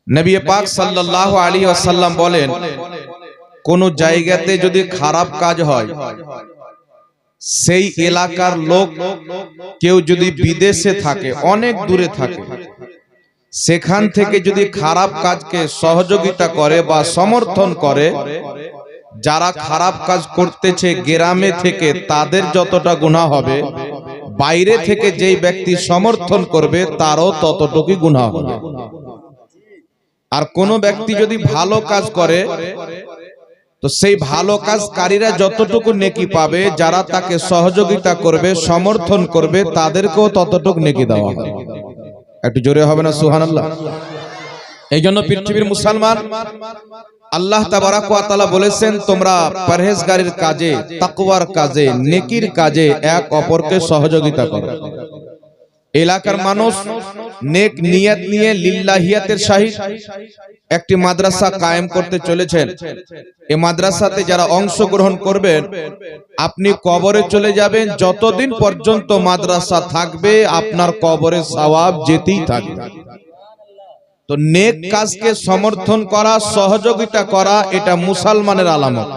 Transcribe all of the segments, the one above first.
নবী পাক সাল্লাল্লাহু আলাইহি ওয়াসাল্লাম বলেন, কোন জায়গাতে যদি খারাপ কাজ হয়, সেই এলাকার লোক কেউ যদি বিদেশে থাকে, অনেক দূরে থাকে, সেখান থেকে যদি খারাপ কাজকে সহযোগিতা করে বা সমর্থন করে, যারা খারাপ কাজ করতেছে গ্রামে থেকে তাদের যতটা গুনাহ হবে, বাইরে থেকে যেই ব্যক্তি সমর্থন করবে তারও ততটুকুই গুনাহ হবে। আর কোন ব্যক্তি যদি ভালো কাজ করে, তো সেই ভালো কাজকারীরা যতটুকু নেকি পাবে, যারা তাকে সহযোগিতা করবে, সমর্থন করবে, তাদেরকেও ততটুকু নেকি দেওয়া হবে। একটু জোরে হবে না সুবহানাল্লাহ? এই জন্য পৃথিবীর মুসলমান, আল্লাহ তাবারাক ওয়া তাআলা বলেছেন, তোমরা পরহেজগারির কাজে, তাকওয়ার কাজে, নেকির কাজে এক অপরকে সহযোগিতা করো। এলাকার মানুষ নেক নিয়ত নিয়ে লিল্লাহিয়াতের সহিত একটি মাদ্রাসা কায়েম করতে চলেছেন। এই মাদ্রাসাতে যারা অংশগ্রহণ করবেন, আপনি কবরে চলে যাবেন, যতদিন পর্যন্ত মাদ্রাসা থাকবে আপনার কবরে সওয়াব যেতেই থাকবে। তো নেক কাজকে সমর্থন করা, সহযোগিতা করা, এটা মুসলমানের আলামত।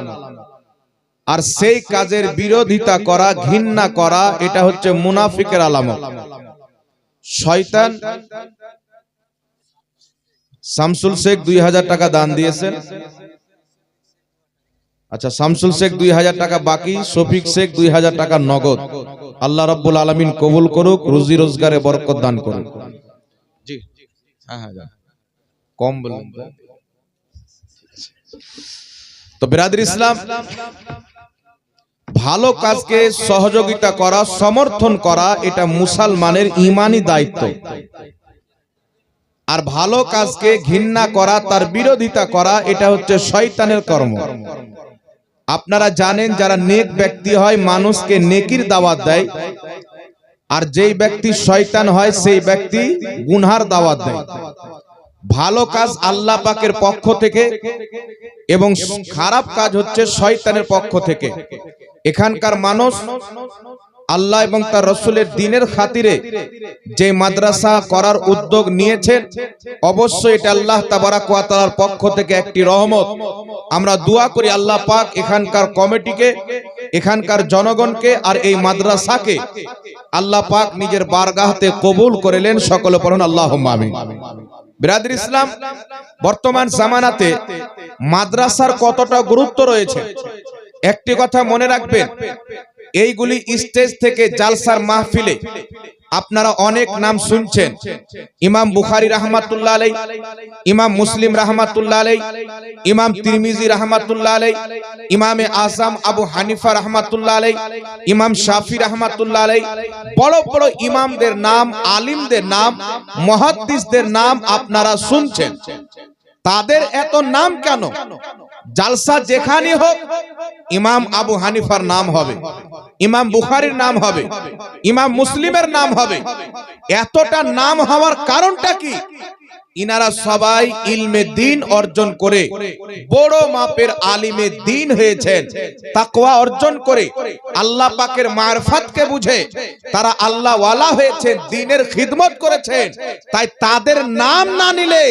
আর সেই কাজের বিরোধিতা করা, ঘৃণা করা, এটা হচ্ছে মুনাফিকের আলামত। শয়তান শামসুল শেখ 2000 টাকা দান দিয়েছেন। আচ্ছা, শামসুল শেখ 2000 টাকা বাকি, শফিক শেখ 2000 টাকা নগদ। আল্লাহ রাব্বুল আলামিন কবুল করুক, রুজি রোজগারে বরকত দান করুক। জি হ্যাঁ, কম বলুন তো। বিরাদর ইসলাম, ভালো কাজকে সহযোগিতা করা, সমর্থন করা, এটা মুসলমানের ঈমানি দায়িত্ব। আর ভালো কাজকে ঘৃণা করা, তার বিরোধিতা করা, এটা হচ্ছে শয়তানের কর্ম। আপনারা জানেন, যারা নেক ব্যক্তি হয় মানুষকে নেকির দাওয়াত দেয়, আর যেই ব্যক্তি শয়তান হয় সেই ব্যক্তি গুনহার দাওয়াত দেয়। ভালো কাজ আল্লাহ পাকের পক্ষ থেকে এবং খারাপ কাজ হচ্ছে শয়তানের পক্ষ থেকে। এখানকার মানুষ আল্লাহ এবং তার রাসূলের দ্বীনের খাতিরে যে মাদ্রাসা করার উদ্যোগ নিয়েছেন, অবশ্যই এটা আল্লাহ তাবারাক ওয়া তাআলার পক্ষ থেকে একটি রহমত। আমরা দোয়া করি আল্লাহ পাক এখানকার কমিটিকে, এখানকার জনগণকে আর এই মাদ্রাসাকে আল্লাহ পাক নিজের বারগাহতে কবুল করেলেন। সকলে পড়ুন আল্লাহুম্মা আমিন। বিরাদর ইসলাম, বর্তমান জামানাতে মাদ্রাসার কতটা গুরুত্ব রয়েছে, একটি কথা মনে রাখবেন, এইগুলি স্টেজ থেকে জালসার মাহফিলে আপনারা অনেক নাম শুনছেন। ইমাম বুখারী রাহমাতুল্লাহ আলাইহি, ইমাম মুসলিম রাহমাতুল্লাহ আলাইহি, ইমাম তিরমিজি রাহমাতুল্লাহ আলাইহি, ইমামে আযম আবু হানিফা রাহমাতুল্লাহ আলাইহি, ইমাম শাফি রাহমাতুল্লাহ আলাইহি, বড় বড় ইমামদের নাম, আলিমদের নাম, মুহাদ্দিসদের নাম আপনারা শুনছেন। তাদের এত নাম কেন? জালসা যেখানে হোক ইমাম আবু হানিফার নাম হবে, ইমাম বুখারীর নাম হবে, ইমাম মুসলিমের নাম হবে। এতটা নাম হওয়ার কারণটা কি? ইনারা সবাই ইলমে দ্বীন অর্জন করে বড় মাপের আলিমে দ্বীন হয়েছেন। তাকওয়া অর্জন করে আল্লাহ পাকের মারফতকে বুঝে তারা আল্লাহ ওয়ালা হয়েছেন, দ্বীনের খিদমত করেছেন। তাই তাদের নাম না নিলে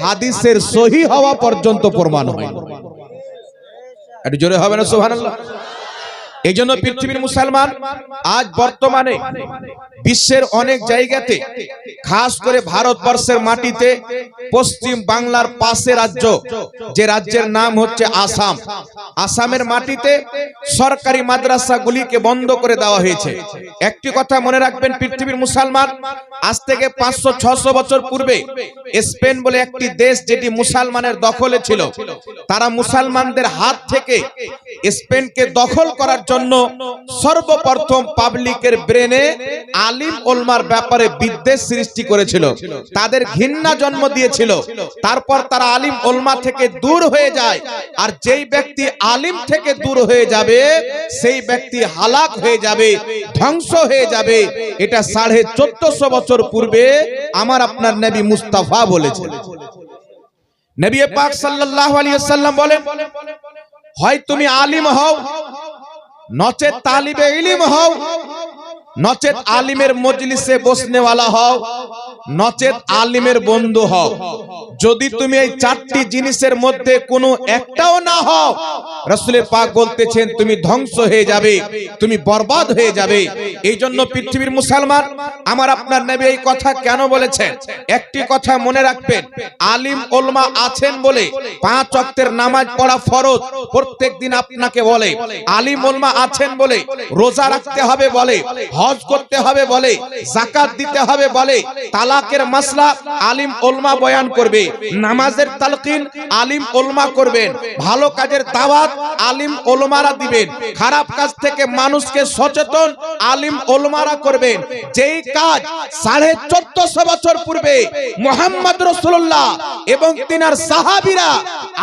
হাদিসের সহিহ হওয়া পর্যন্ত প্রমাণ হয় না। একটু জোরে হবে না সুবহানাল্লাহ? এই জন্য পৃথিবীর মুসলমান আজ বর্তমানে বিশ্বের অনেক জায়গাতে, খাস করে ভারতবর্ষের মাটিতে, পশ্চিম বাংলার পাশে রাজ্য, যে রাজ্যের নাম হচ্ছে আসাম, আসামের মাটিতে সরকারি মাদ্রাসাগুলিকে বন্ধ করে দেওয়া হয়েছে। একটি কথা মনে রাখবেন পৃথিবীর মুসলমান, আজ থেকে 500-600 বছর পূর্বে স্পেন বলে একটি দেশ, যেটি মুসলমানের দখলে ছিল, তারা মুসলমানদের হাত থেকে স্পেনকে দখল করার জন্য সর্বপ্রথম পাবলিকের ব্রেনে আলিম ওলমার ব্যাপারে বিদ্বেষ সৃষ্টি করেছিল, তাদের ঘৃণা জন্ম দিয়েছিল। তারপর তারা আলিম ওলমা থেকে দূর হয়ে যায়, আর যেই ব্যক্তি আলিম থেকে দূর হয়ে যাবে সেই ব্যক্তি হালাক হয়ে যাবে, ধ্বংস হয়ে যাবে। এটা 1450 বছর পূর্বে আমার আপনার নবী মুস্তাফা বলেছেন। নবী পাক সাল্লাল্লাহু আলাইহি ওয়াসাল্লাম বলেন, হয় তুমি আলিম হও, নচেত তালিবে ইলম হও, নচেত আলিমের মজলিসে বসনেওয়ালা হও, নচেত আলিমের বন্ধু হও। যদি তুমি এই চারটি জিনিসের মধ্যে কোনো একটাও না হও, রাসূল পাক বলতেছেন তুমি ধ্বংস হয়ে যাবে, তুমি বরবাদ হয়ে যাবে। এই জন্য পৃথিবীর মুসলমান, আমার আপনার নবী এই কথা কেন বলেছেন? একটি কথা মনে রাখবেন, আলিম ওলমা আছেন বলে 5 ওয়াক্তের নামাজ পড়া ফরজ প্রত্যেক দিন আপনাকে বলে। আলিম ওলমা আছেন বলে রোজা রাখতে হবে বলে, হজ করতে হবে বলে, যাকাত দিতে হবে বলে, তালাকের মাসলা আলিম ওলমা বয়ান করবে, নামাজের তালকিন আলিম ওলমা করবেন, ভালো কাজের দাওয়াত আলিম ওলমারা দিবেন, খারাপ কাজ থেকে মানুষকে সচেতন আলিম ওলমারা করবেন। যেই কাজ 1450 বছর পূর্বে মুহাম্মদ রাসূলুল্লাহ এবং তিনার সাহাবীরা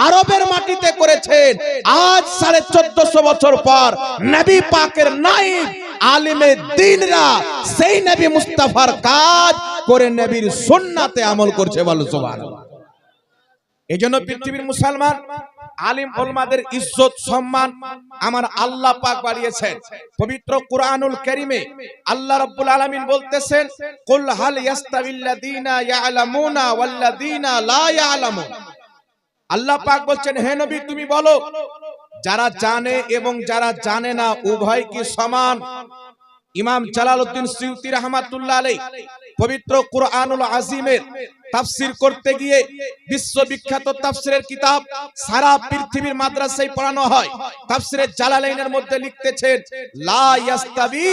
আরবের মাটিতে করেছেন, আজ 1450 বছর পর নবী পাকের নায়েব আলিমে দ্বীনরা সেই নবী মুস্তাফার কাজ করে নবীর সুন্নাতে আমল করছে। বলো সুবহানাল্লাহ। এজন্য পৃথিবীর মুসলমান, আলিম ওলমাদের ইজ্জত সম্মান আমার আল্লাহ পাক বাড়িয়েছেন। পবিত্র কুরআনুল কারীমে আল্লাহ রাব্বুল আলামিন বলতেছেন, কুল হাল ইয়াস্তাবিল্লাযীনা ইয়ালামুনা ওয়াল্লাযীনা লা ইয়ালামুন। আল্লাহ পাক বলছেন, হে নবী তুমি বলো, যারা জানে এবং যারা জানে না উভয় কি সমান? ইমাম জালালউদ্দিন সুয়ুতী রাহমাতুল্লাহ আলাইহি পবিত্র কুরআনুল আযীমের তাফসীর করতে গিয়ে, বিশ্ববিখ্যাত তাফসীরের কিতাব সারা পৃথিবীর মাদ্রাসায় পড়ানো হয়, তাফসীরে জালালাইনের মধ্যে লিখতেছেন, লা ইয়াস্তাবি,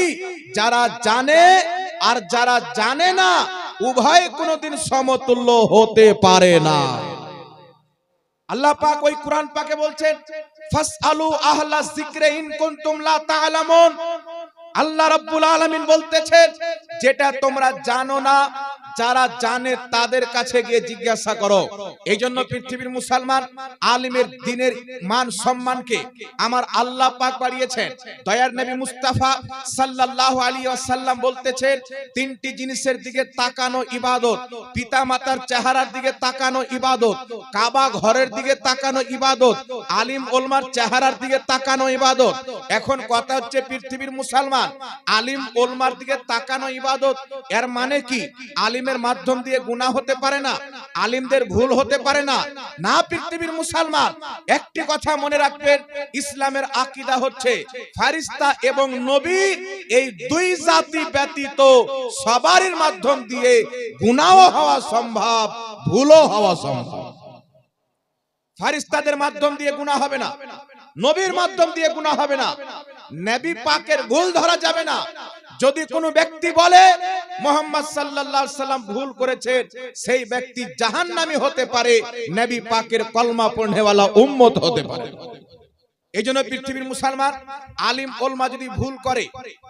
যারা জানে আর যারা জানে না উভয় কোনোদিন সমতুল্য হতে পারে না। আল্লাহ পাক ওই কুরআন পাকে বলছেন, ফাসআলু আহলা যিকরি ইন কুনতুম লা তা'লামুন। আল্লাহ রাব্বুল আলামিন বলতেছেন, যেটা তোমরা জানো না, যারা জানে তাদের কাছে গিয়ে জিজ্ঞাসা করো। এই জন্য পৃথিবীর মুসলমান, আলিমের দ্বীনের মান সম্মানকে আমার আল্লাহ পাক বাড়িয়েছেন। দয়ার নবী মুস্তাফা সাল্লাল্লাহু আলাইহি ওয়াসাল্লাম বলতেছেন, 3টি জিনিসের দিকে তাকানো ইবাদত, পিতা মাতার চেহারার দিকে তাকানো ইবাদত, কাবা ঘরের দিকে তাকানো ইবাদত, আলিম ওলমার চেহারার দিকে তাকানো ইবাদত। এখন কথা হচ্ছে পৃথিবীর মুসলমান, আলিম ওলমার দিকে তাকানো ইবাদত, এর মানে কি আলিমের মাধ্যম দিয়ে গুনাহ হতে পারে না? আলিমদের ভুল হতে পারে না? না পৃথিবীর মুসলমান, একটি কথা মনে রাখবেন, ইসলামের আকীদা হচ্ছে ফেরেশতা এবং নবী এই দুই জাতি ব্যতীত সবারই মাধ্যম দিয়ে গুনাহ হওয়া সম্ভব, ভুলও হওয়া সম্ভব। ফেরেশতাদের মাধ্যম দিয়ে গুনাহ হবে না, নবীর মাধ্যম দিয়ে গুনাহ হবে না, নবী পাকের ভুল ধরা যাবে না। যদি কোনো ব্যক্তি বলে মুহাম্মদ সাল্লাল্লাহু আলাইহি সাল্লাম ভুল করেছেন, সেই ব্যক্তি জাহান্নামী হতে পারে, নবী পাকের কলমা পড়নেওয়ালা উম্মত হতে পারে। এইজন্য পৃথিবীর মুসলমান, আলিম ওলমা যদি ভুল করে,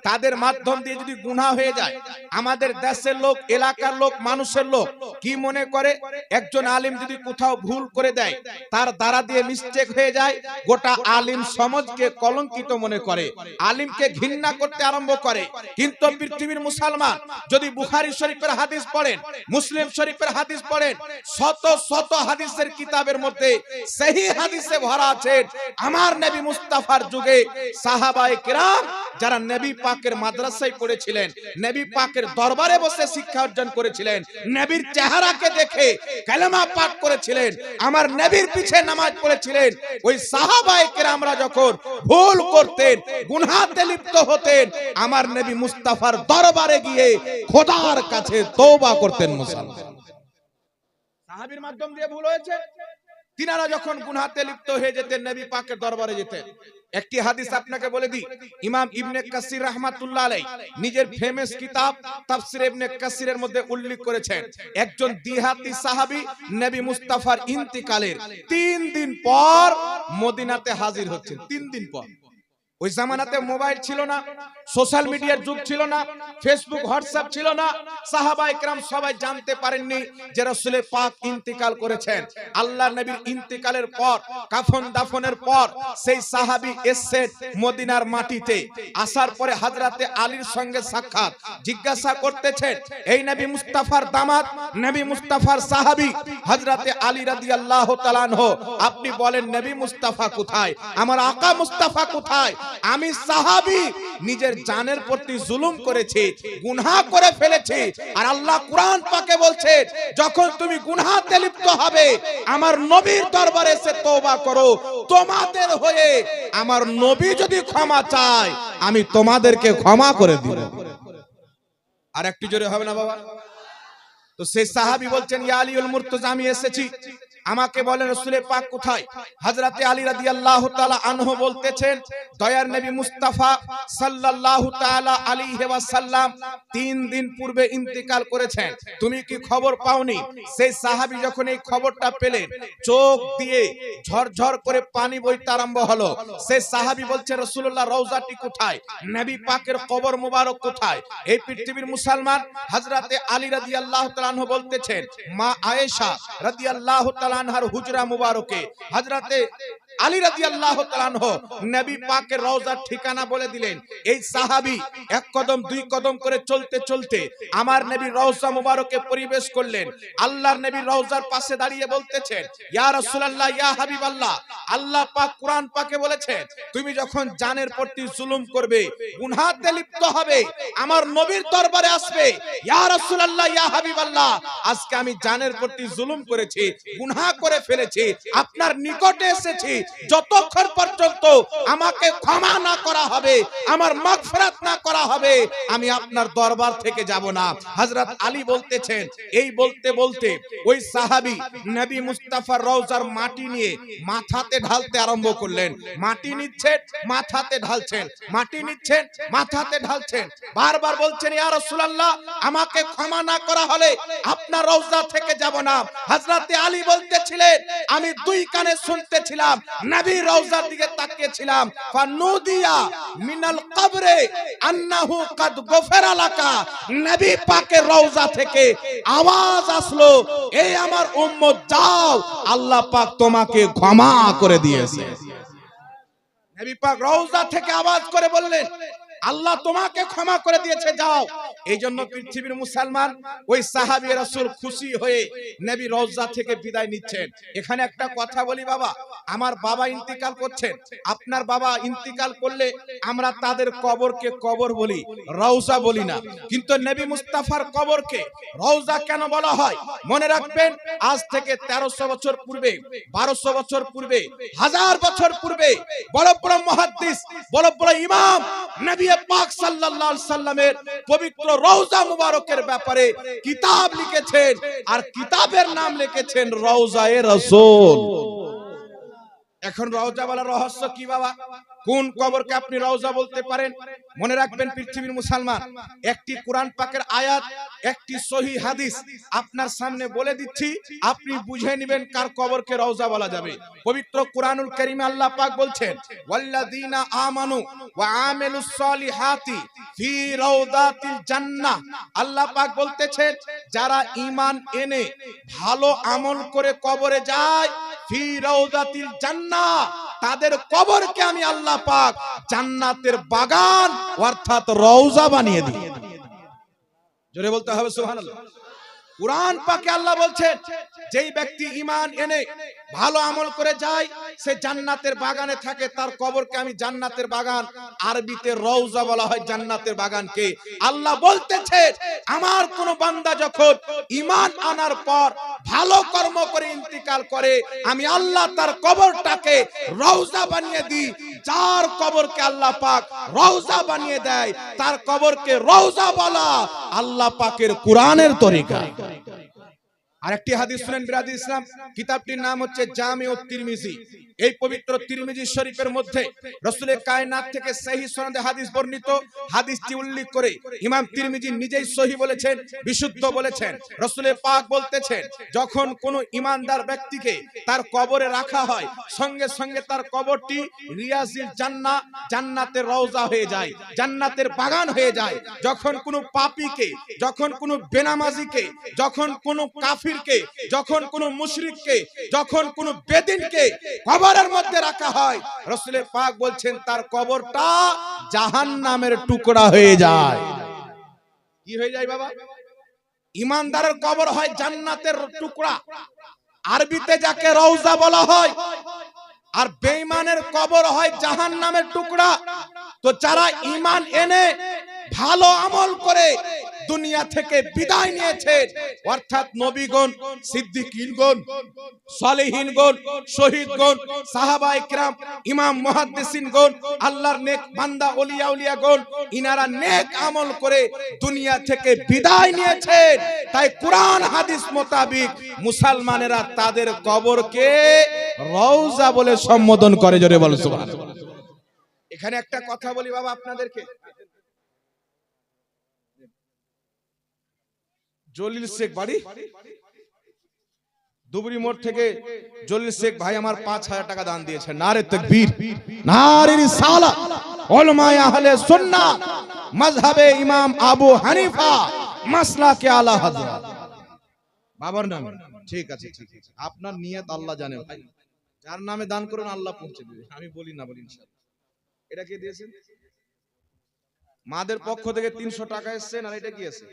তাদের মাধ্যম দিয়ে যদি গুনাহ হয়ে যায়, আমাদের দেশের লোক, এলাকার লোক, মানুষের লোক কি মনে করে, একজন আলিম যদি কোথাও ভুল করে দেয়, তার দ্বারা দিয়ে মিস্টেক হয়ে যায়, গোটা আলিম সমাজকে কলঙ্কিত মনে করে, আলিমকে ঘৃণা করতে আরম্ভ করে। কিন্তু পৃথিবীর মুসলমান, যদি বুখারী শরীফের হাদিস পড়েন, মুসলিম শরীফের হাদিস পড়েন, শত শত হাদিসের কিতাবের মধ্যে সহিহ হাদিসে ভরা আছে, আমার নবী মুস্তাফার যুগে সাহাবায়ে কেরাম যারা নবী পাকের মাদ্রাসায় পড়েছিলেন, নবী পাকের দরবারে বসে শিক্ষা অর্জন করেছিলেন, নবীর চেহারাকে দেখে কালেমা পাঠ করেছিলেন, আমার নবীর পিছে নামাজ পড়েছিলেন, ওই সাহাবায়ে কেরামরা যখন ভুল করতেন, গুনাহতে লিপ্ত হতেন, আমার নবী মুস্তাফার দরবারে গিয়ে খোদার কাছে তওবা করতেন। মুসলমান সাহাবীর মাধ্যম দিয়ে ভুল হয়েছে, তিনারা যখন গুনাহতে লিপ্ত হয়ে যেতেন, নবী পাকের দরবারে যেতেন। একটি হাদিস আপনাকে বলে দিই, ইমাম ইবনে কাসির রাহমাতুল্লাহ আলাইহি নিজের ফেমাস কিতাব তাফসীর ইবনে কাসিরের মধ্যে উল্লেখ করেছেন, একজন দিহাতি সাহাবী নবী মুস্তাফার ইন্তিকালের 3 দিন পর মদিনাতে হাজির হচ্ছেন। 3 দিন পর। ওই জামানাতে মোবাইল ছিল না, সোশ্যাল মিডিয়ার যুগ ছিল না, ফেসবুক হোয়াটসঅ্যাপ ছিল না, সাহাবায়ে কেরাম সবাই জানতে পারেননি যে রাসূল পাক ইন্তিকাল করেছেন। আল্লাহর নবীর ইন্তিকালের পর, কাফন দাফনের পর সেই সাহাবী এসেছেন মদিনার মাটিতে। আসার পরে হযরতে আলীর সঙ্গে সাক্ষাৎ, জিজ্ঞাসা করতেছেন, এই নবী মুস্তাফার দামাত, নবী মুস্তাফার সাহাবী হযরতে আলী রাদিয়াল্লাহু তাআলা আনহু, আপনি বলেন নবী মুস্তাফা কোথায়, আমার আকা মুস্তাফা কোথায়? আমি সাহাবী নিজের নিজের জানের প্রতি জুলুম করেছে, গুনাহ করে ফেলেছে। আর আল্লাহ কুরআন পাকে বলছে, যখন তুমি গুনাহতে লিপ্ত হবে আমার নবীর দরবারে এসে তওবা করো, তোমাদের হয়ে আমার নবী যদি ক্ষমা চায় আমি তোমাদেরকে ক্ষমা করে দিব। আর একটু জোরে হবে না বাবা? তো সেই সাহাবী বলছেন, ইয়া আলীউল মুর্তজা, আমি এসেছি, আমাকে বলেন রাসূলের পাক কোথায়? হযরতে আলী রাদিয়াল্লাহু তাআলা আনহু বলতেছেন, দয়ার নবী মুস্তাফা সাল্লাল্লাহু তাআলা আলাইহি ওয়াসাল্লাম 3 দিন পূর্বে ইন্তেকাল করেছেন, তুমি কি খবর পাওনি? সেই সাহাবী যখন এই খবরটা পেলেন, চোখ দিয়ে ঝরঝর করে পানি বইতে আরম্ভ হলো। সেই সাহাবী বলছে, রাসূলুল্লাহ রওজাটি কোথায়? নবী পাকের কবর মুবারক কোথায়? এই পৃথিবীর মুসলমান হযরতে আলী রাদিয়াল্লাহু তাআলা আনহু বলতেছেন, মা আয়েশা রাদিয়াল্লাহু তাআলা আনহার হুজরা মুবারকে হযরতে আলী রাদিয়াল্লাহু তাআলা আনহু নবী পাকের রওজার ঠিকানা বলে দিলেন। এই সাহাবী এক কদম দুই কদম করে চলতে চলতে আমার নবীর রওজা মুবারকে প্রবেশ করলেন। আল্লাহর নবীর রওজার পাশে দাঁড়িয়ে বলতেছেন, ইয়া রাসূলুল্লাহ, ইয়া হাবিবাল্লাহ, আল্লাহ পাক কুরআন পাকে বলেছেন, তুমি যখন জানের প্রতি জুলুম করবে, গুনাহতে লিপ্ত হবে, আমার নবীর দরবারে আসবে, ইয়া রাসূলুল্লাহ, ইয়া হাবিবাল্লাহ, আজকে আমি জানের প্রতি জুলুম করেছি, গুনাহ করে ফেলেছি, আপনার নিকটে এসেছি, যতক্ষণ পর্যন্ত আমাকে ক্ষমা না করা হবে, আমার মাগফিরাত না করা হবে, আমি আপনার দরবার থেকে যাব না। হযরত আলী বলতেছেন, এই বলতে বলতে ওই সাহাবী নবী মুস্তাফার রওজার মাটি নিয়ে মাথাতে ঢালতে আরম্ভ করলেন। মাটি নিচ্ছেন, মাথাতে ঢালছেন, মাটি নিচ্ছেন, মাথাতে ঢালছেন, বারবার বলছেন, ইয়া রাসূলুল্লাহ, আমাকে ক্ষমা না করা হলে আপনার রওজা থেকে যাব না। হযরত আলী বলতেছিলেন, আমি দুই কানে শুনতেছিলাম, নবী রওজার দিকে তাকিয়েছিলাম, ফানুদিয়া মিনাল কবরে আন্নাহু কাদ গফারা লাকা, নবী পাকের রওজা থেকে আওয়াজ আসলো, এই আমার উম্মত যাও, আল্লাহ পাক তোমাকে ক্ষমা করে দিয়েছে। নবী পাক রওজা থেকে আওয়াজ করে বললেন, আল্লাহ তোমাকে ক্ষমা করে দিয়েছে, যাও। এই জন্য পৃথিবীর মুসলমান ওই সাহাবী রাসূল খুশি হয়ে নবী রওজা থেকে বিদায় নিচ্ছেন। এখানে একটা কথা বলি বাবা, আমার বাবা ইন্তিকাল করছেন, আপনার বাবা ইন্তিকাল করলে আমরা তাদের কবরকে কবর বলি, রওজা বলি না। কিন্তু নবী মুস্তাফার কবরকে রওজা কেন বলা হয়? মনে রাখবেন, আজ থেকে 1300 বছর পূর্বে, 1200 বছর পূর্বে, 1000 বছর পূর্বে বড় বড় মুহাদ্দিস, বড় বড় ইমাম নবী পাক সাল্লাল্লাহু আলাইহি সাল্লামের পবিত্র রওজা মুবারকের ব্যাপারে কিতাব লিখেছেন, আর কিতাবের নাম লিখেছেন রওজায়ে রাসূল। এখন রওজা বলার রহস্য কি বাবা? কোন কবরকে আপনি রওজা বলতে পারেন? মনে রাখবেন পৃথিবীর মুসলমান, একটি কোরআন পাকের আয়াত, একটি সহিহ হাদিস আপনার সামনে বলে দিচ্ছি, আপনি বুঝে নেবেন কার কবরকে রওজা বলা যাবে। পবিত্র কোরআনুল কারীমে আল্লাহ পাক বলছেন, ওয়াল্লাযীনা আমানু ওয়া আমিলুস সলিহাতি ফি রাউদাতিল জান্নাহ। আল্লাহ পাক বলতেছেন, যারা ঈমান এনে ভালো আমল করে কবরে যায়, ফি রাউদাতিল জান্নাহ, তাদের কবরকে আমি আল্লাহ পাক জান্নাতের বাগান অর্থাৎ রওজা বানিয়ে দিই। জোরে বলতে হবে সুবহানাল্লাহ। কুরআন পাকে আল্লাহ বলছেন, যেই ব্যক্তি ঈমান এনে ভালো আমল করে যায়, সে জান্নাতের বাগানে থাকে, তার কবরকে আমি জান্নাতের বাগান, আরবিতে রওজা বলা হয় জান্নাতের বাগানকে। আল্লাহ বলতেছেন, আমার কোন বান্দা যখন ঈমান আনার পর ভালো কর্ম করে ইন্তিকাল করে, আমি আল্লাহ তার কবরটাকে রওজা বানিয়ে দিই। যার কবরকে আল্লাহ পাক রওজা বানিয়ে দেয়, তার কবরকে রওজা বলা আল্লাহ পাকের কুরআনের তরিকা। আরেকটি হাদিস শুনেন বিরাদর ইসলাম, কিতাবটির নাম হচ্ছে জামিউত তিরমিজি। এই পবিত্র তিরমিজি শরীফের মধ্যে রাসূলে কায়নাত থেকে সহিহ সনদে হাদিস বর্ণিত, হাদিসটি উল্লেখ করে ইমাম তিরমিজি নিজেই সহিহ বলেছেন, বিশুদ্ধ বলেছেন। রাসূলে পাক বলতেছেন, যখন কোন ঈমানদার ব্যক্তিকে তার কবরে রাখা হয়, সঙ্গে সঙ্গে তার কবরটি রিয়াজিল জান্নাহ, জান্নাতের রওজা হয়ে যায়, জান্নাতের বাগান হয়ে যায়। যখন কোন পাপীকে, যখন কোন বেনামাজিকে, যখন কোন কাফিরকে, যখন কোন মুশরিককে, যখন কোন বেদিনকে কবরের মধ্যে রাখা হয়, রাসূলে পাক বলছেন তার কবরটা জাহান্নামের টুকরা হয়ে যায়। কি হয়ে যায় বাবা? ঈমানদারের কবর হয় জান্নাতের টুকরা, আরবিতে যাকে রওজা বলা হয়, আর বেঈমানের কবর হয় জাহান্নামের টুকরা। তো যারা ঈমান এনে ভালো আমল করে দুনিয়া থেকে বিদায় নিয়েছে, অর্থাৎ নবীগণ, সিদ্দিকীনগণ, সালেহীনগণ, শহীদগণ, সাহাবায়ে কিরাম, ইমাম মুহাদ্দিসিনগণ, আল্লাহর নেক বান্দা ওলিয়া উলিয়াগণ, ইনারা নেক আমল করে দুনিয়া থেকে বিদায় নিয়েছে। তাই কোরআন হাদিস মোতাবেক মুসলমানেরা তাদের কবরকে রওজা বলে সম্বোধন করে। জোরে বলো সুবহানাল্লাহ। এখানে একটা কথা বলি বাবা আপনাদেরকে, জলিল শেখ বাড়ি দুবরি মোড় থেকে জলিল শেখ ভাই আমার 5000 টাকা দান দিয়েছে। নারে তাকবীর, নারে রিসালাত, উলামায়ে আহলে সুন্নাহ, মাযহাবে ইমাম আবু হানিফা, মাসলাকে আলা হযরত। বাবার নামে ঠিক আছে, ঠিক আছে, আপনার নিয়ত আল্লাহ জানে ভাই। যার নামে দান করুন আল্লাহ পৌঁছে দেবে, আমি বলি না বলি ইনশাআল্লাহ। এটা কে দিয়েছেন? মাদের পক্ষ থেকে 300 টাকা এসেছে। আর এটা কি আছে?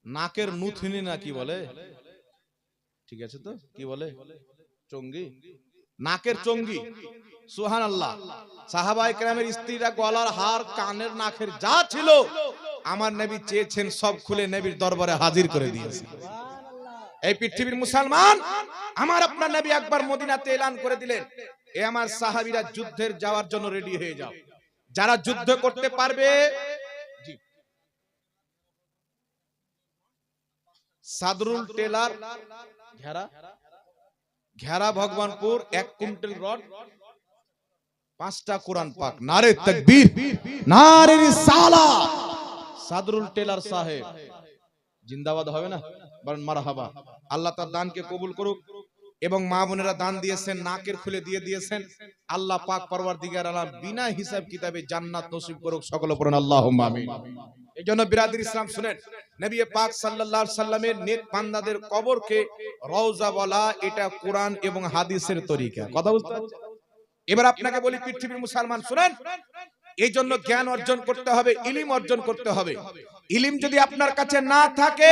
নাকের নুথনি না কি বলে, ঠিক আছে তো, কি বলে, চঙ্গি, নাকের চঙ্গি। সুবহানাল্লাহ। সাহাবায়ে কেরামের স্ত্রীরা গলার হার, কানের, নাকের যা ছিল আমার নবী চেয়েছেন সব খুলে নবীর দরবারে হাজির করে দিয়েছে। এই পৃথিবীর মুসলমান, আমার আপনার নবী একবার মদিনাতে এলান করে দিলেন, এ আমার সাহাবীরা যুদ্ধের যাওয়ার জন্য রেডি হয়ে যাও। যারা যুদ্ধ করতে পারবে, সাদরুল টেলার, ঘেরা ভগবানপুর, 1 কুইন্টাল রড, 5টা কোরআন পাক। নারে তাকবীর, নারে রিসালাত। সাদরুল টেলার সাহেব জিন্দাবাদ হবে না? বলেন মারহাবা। আল্লাহ তার দানকে কবুল করুক। এবং মা বোনেরা দান দিয়েছেন, নাকের খুলে দিয়ে দিয়েছেন। আল্লাহ পাক পরওয়ারদিগার আলম বিনা হিসাব কিতাবে জান্নাত নসিব করুক। সকলে পড়ুন আল্লাহুম্মা আমিন। এইজন্য বিরাদর ইসলাম শুনেন, নবী পাক সাল্লাল্লাহু আলাইহি সাল্লামের নেক বান্দাদের কবরকে রওজা বলা, এটা কোরআন এবং হাদিসের তরিকা। কথা বুঝতে পারছেন? এবার আপনাকে বলি পৃথিবীর মুসলমান শুনেন, এই জন্য জ্ঞান অর্জন করতে হবে, ইলম অর্জন করতে হবে। ইলম যদি আপনার কাছে না থাকে,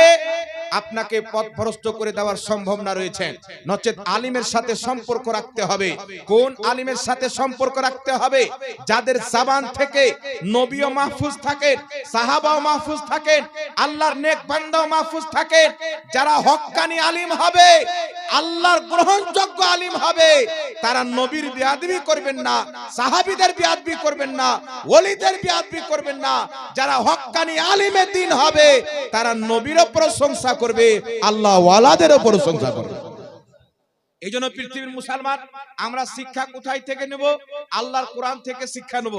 আপনাকে পথভ্রষ্ট করে দেওয়ার সম্ভাবনা রয়েছে। নচেত আলিমের সাথে সম্পর্ক রাখতে হবে। কোন আলিমের সাথে সম্পর্ক রাখতে হবে? যাদের জবান থেকে নবীও মাহফুজ থাকেন, সাহাবাও মাহফুজ থাকেন, আল্লাহর নেক বান্দাও মাহফুজ থাকেন। যারা হক্কানি আলিম হবে, আল্লাহর গ্রহণযোগ্য আলিম হবে, তারা নবীর বেয়াদবি করবেন না, সাহাবীদের বেয়াদবি করবেন না, ওলিদের বেয়াদবি করবেন না। যারা হক্কানি আলিমে দিন হবে, তারা নবীরও প্রশংসা করবে, আল্লাহ ওয়ালাদেরও প্রশংসা করবে। এই জন্য পৃথিবীর মুসলমান, আমরা শিক্ষা কোথায় থেকে নেব? আল্লাহর কোরআন থেকে শিক্ষা নেব,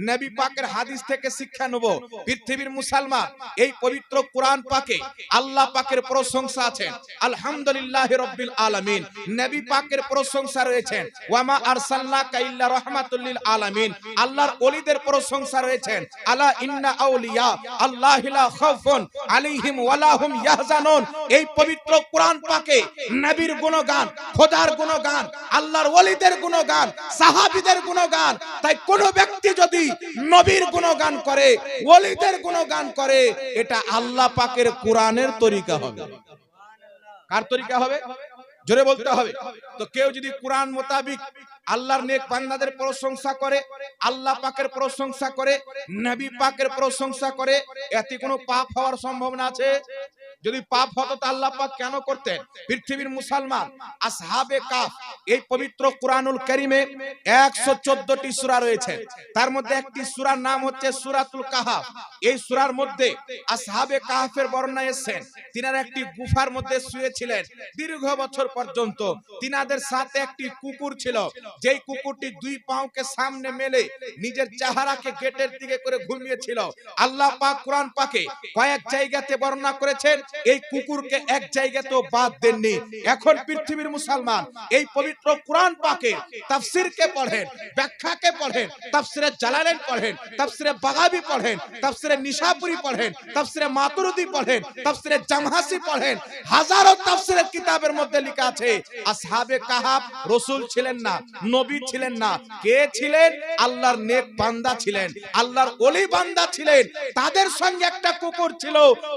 নবী পাকের হাদিস থেকে শিক্ষা নেব। পৃথিবীর মুসলমান, এই পবিত্র কোরআন পাকে আল্লাহ পাকের প্রশংসা আছে, আলহামদুলিল্লাহি রাব্বিল আলামিন। নবী পাকের প্রশংসা রয়েছে, ওয়ামা আরসালনাকা ইল্লা রাহমাতুল লিল আলামিন। আল্লাহর ওলিদের প্রশংসা রয়েছে, আলা ইন্না আউলিয়া আল্লাহি লা খাউফুন আলাইহিম ওয়ালা হুম ইয়াহজানুন। এই পবিত্র কোরআন পাকে নবীর গুণগান, খোদার গুণগান, আল্লাহর ওলিদের গুণগান, সাহাবীদের গুণগান। তাই কোন ব্যক্তি যদি নবীর গুণগান করে, ওলিদের গুণগান করে, এটা আল্লাহ পাকের কোরআনের তরিকা হবে। কার তরিকা হবে? জোরে বলতে হবে। তো কেউ যদি কোরআন মোতাবিক আল্লাহর নেক বান্দাদের প্রশংসা করে, আল্লাহ পাকের প্রশংসা করে, নবী পাকের প্রশংসা করে, এতে কোনো পাপ হওয়ার সম্ভাবনা আছে? যদি পাপ হতো তো আল্লাহ পাক কেন করতেন? পৃথিবীর মুসলমান, আসহাবে কাফ, এই পবিত্র কোরআনুল কারীমে 114টি সূরা রয়েছে। তার মধ্যে একটি সূরার নাম হচ্ছে সূরাতুল কাহফ। এই সূরার মধ্যে আসহাবে কাহফের বর্ণনা এসেছে, তিনারা একটি গুফার মধ্যে শুয়েছিলেন দীর্ঘ বছর পর্যন্ত। তিনাদের সাথে একটি কুকুর ছিল, যেই কুকুরটি 2 পাওকে সামনে মেলে নিজের চেহারাকে গেটের দিকে করে ঘুমিয়েছিল। আল্লাহ পাক কোরআন পাকে কয়েক জায়গাতে বর্ণনা করেছেন, এই কুকুরকে এক জায়গাতেও বাদ দেননি। এখন পৃথিবীর মুসলমান, এই পবিত্র কোরআন পাকে তাফসীরকে পড়েন, ব্যাখ্যাকে পড়েন, তাফসীরে জালালাইন পড়েন, তাফসীরে বাগাবী পড়েন, তাফসীরে নিশাপুরী পড়েন, তাফসীরে মাতুরিদি পড়েন, তাফসীরে জামহাসি পড়েন। হাজারো তাফসীরের কিতাবের মধ্যে লেখা আছে, আসহাবে কাহফ রাসূল ছিলেন না, নবী ছিলেন না। কে ছিলেন? আল্লাহর নেক বান্দা ছিলেন, আল্লাহর ওলি বান্দা ছিলেন। তাদের সঙ্গে একটা কুকুর ছিল।